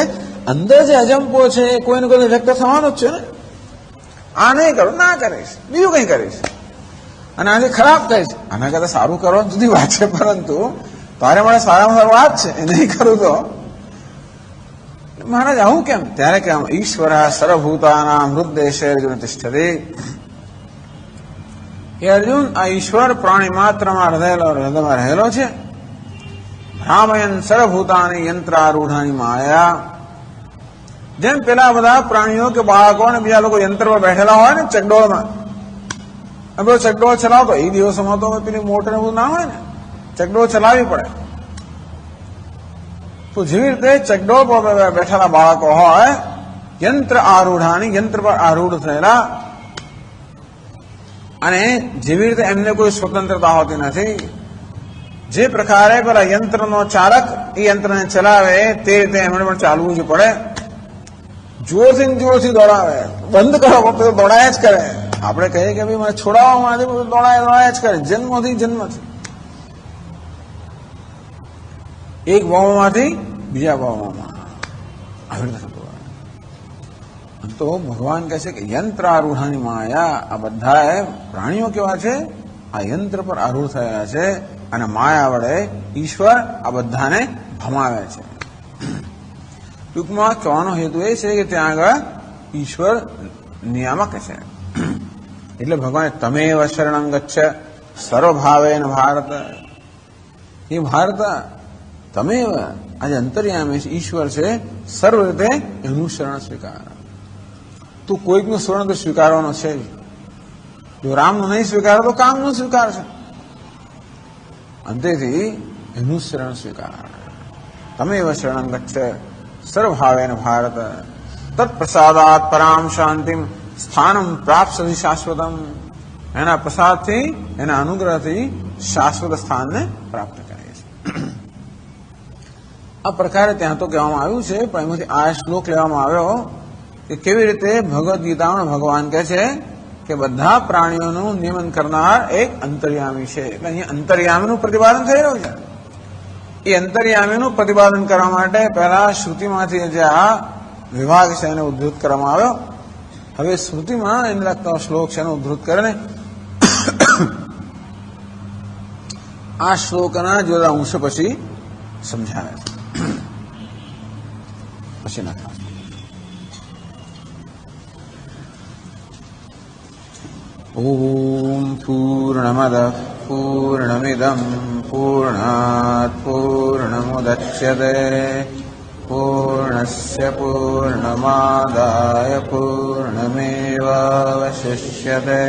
અંદર જે અજંપો છે કોઈને કોઈ વ્યક્ત થવાનો જ છે ને. આ નહીં કરું, ના કરીશ, બીજું કઈ કરીશ, અને આજે ખરાબ કહીશ. આના કરતા સારું કરવાનું જુદી વાત છે, પરંતુ તારે મને સારામાં સારું વાત છે, એ નહીં કરું તો મહારાજ આવું કેમ? ત્યારે કે ઈશ્વર સર્વભૂતાના મૃતદેશે અર્જુન તિષ્ઠતે. એ અર્જુન, આ ઈશ્વર પ્રાણી માત્રમાં હૃદયમાં રહેલો છે. ભ્રામયન સર્વભૂતાની યંત્રારૂઢાની માયા. જેમ પેલા બધા પ્રાણીઓ કે બાળકો અને બીજા લોકો યંત્ર પર બેઠેલા હોય ને ચકડોળમાં, બધો ચકડોળ ચલાવતો. એ દિવસોમાં તો પેલી મોટર બધું ના હોય ને, ચકડોળ ચલાવવી પડે. તો જેવી રીતે ચકડોળ પર બેઠેલા બાળકો હોય, યંત્ર આરૂઢાની, યંત્ર પર આરૂઢ થયેલા, અને જેવી રીતે એમને કોઈ સ્વતંત્રતા હોતી નથી. જે પ્રકારે પેલા યંત્રનો ચાલક એ યંત્રને ચલાવે તે રીતે એમણે પણ ચાલવું જ પડે. જોરથી દોડાવે, બંધ કરો તો દોડાયા જ કરે. આપણે કહીએ કે ભાઈ મને છોડાવવા માટે દોડાયા જ કરે, જન્મથી. એક ભાવમાંથી બીજા ભાવમાં આવી રીતે થતું હોય. તો ભગવાન કહે છે કે યંત્ર આરૂઢાની માયા. આ બધા પ્રાણીઓ કેવા છે? આ યંત્ર પર આરૂઢ થયા છે, અને માયા વડે ઈશ્વર આ બધાને ભમાવે છે. ટૂંકમાં કહેવાનો હેતુ એ છે કે ત્યાં આગળ ઈશ્વર નિયામક છે. એટલે ભગવાન તમેવ શરણં ગચ્છ સર્વભાવેન ભારત. એ ભારત તમેવ, આજે અંતર્યામી ઈશ્વર છે, સર્વ રીતે એનું શરણ સ્વીકાર. તું કોઈકનું શરણ તો સ્વીકારવાનો છે જ. જો રામનું નહીં સ્વીકારો તો કામનું સ્વીકાર છે. અંતેથી એનું શરણ સ્વીકાર. તમેવ શરણં ગચ્છ સર્વભાવેન ભારત તત્પ્રસાદાત પરામ શાંતિમ સ્થાનમ પ્રાપ્સ્યતિ શાશ્વતમ. એના પ્રસાદથી, એના અનુગ્રહથી શાશ્વત સ્થાનને પ્રાપ્ત કરે છે. આ પ્રકારે ત્યાં તો કહેવામાં આવ્યું છે, પણ એમાંથી આ શ્લોક લેવામાં આવ્યો કે કેવી રીતે ભગવદ્ ગીતામાં ભગવાન કહે છે કે બધા પ્રાણીઓનું નિયમન કરનાર એક અંતર્યામી છે. એટલે અહીંયા અંતર્યામીનું પ્રતિપાદન થઈ રહ્યું છે. એ અંતર્યામીનું પ્રતિપાદન કરવા માટે પહેલા શ્રુતિમાંથી જે આ વિભાગ છે એને ઉદ્ધૃત કરવામાં આવ્યો. હવે શ્રુતિમાં એને લગતો શ્લોક છે એને ઉદ્ધૃત કરીને આ શ્લોકના જુદા અંશ પછી સમજાવે છે. પછી ના ઓમ પૂર્ણમદ પૂર્ણમિદં પૂર્ણાત પૂર્ણમુદચ્યતે પૂર્ણસ્ય પૂર્ણમાદાય પૂર્ણમેવાવશિષ્યતે.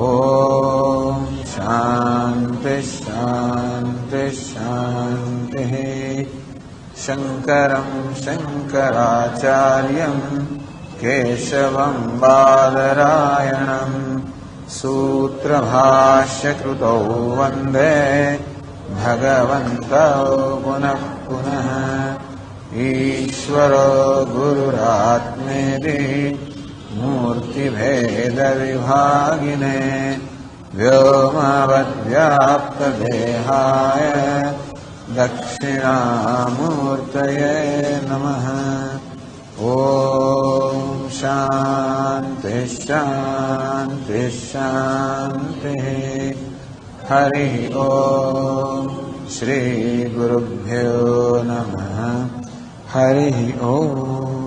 ઓમ શાંતિ શાંતિ શાંતિ. શંકરં શંકરાચાર્યં કેશવં બાદરાયણં સૂત્રભાષ્યકૃતૌ વંદે ભગવन्तौ પુનઃ પુનઃ. ઈશ્વરો ગુરુરાત્મેતિ મૂર્તિભેદવિભાગિને વ્યોમવદ્વ્યાપ્તદેહાય દક્ષિણામૂર્તયે નમઃ. ઓમ શાંતિ શાંતિ શાંતિ. હરિ ઓમ શ્રી ગુરુભ્યો નમઃ. હરિ ઓમ.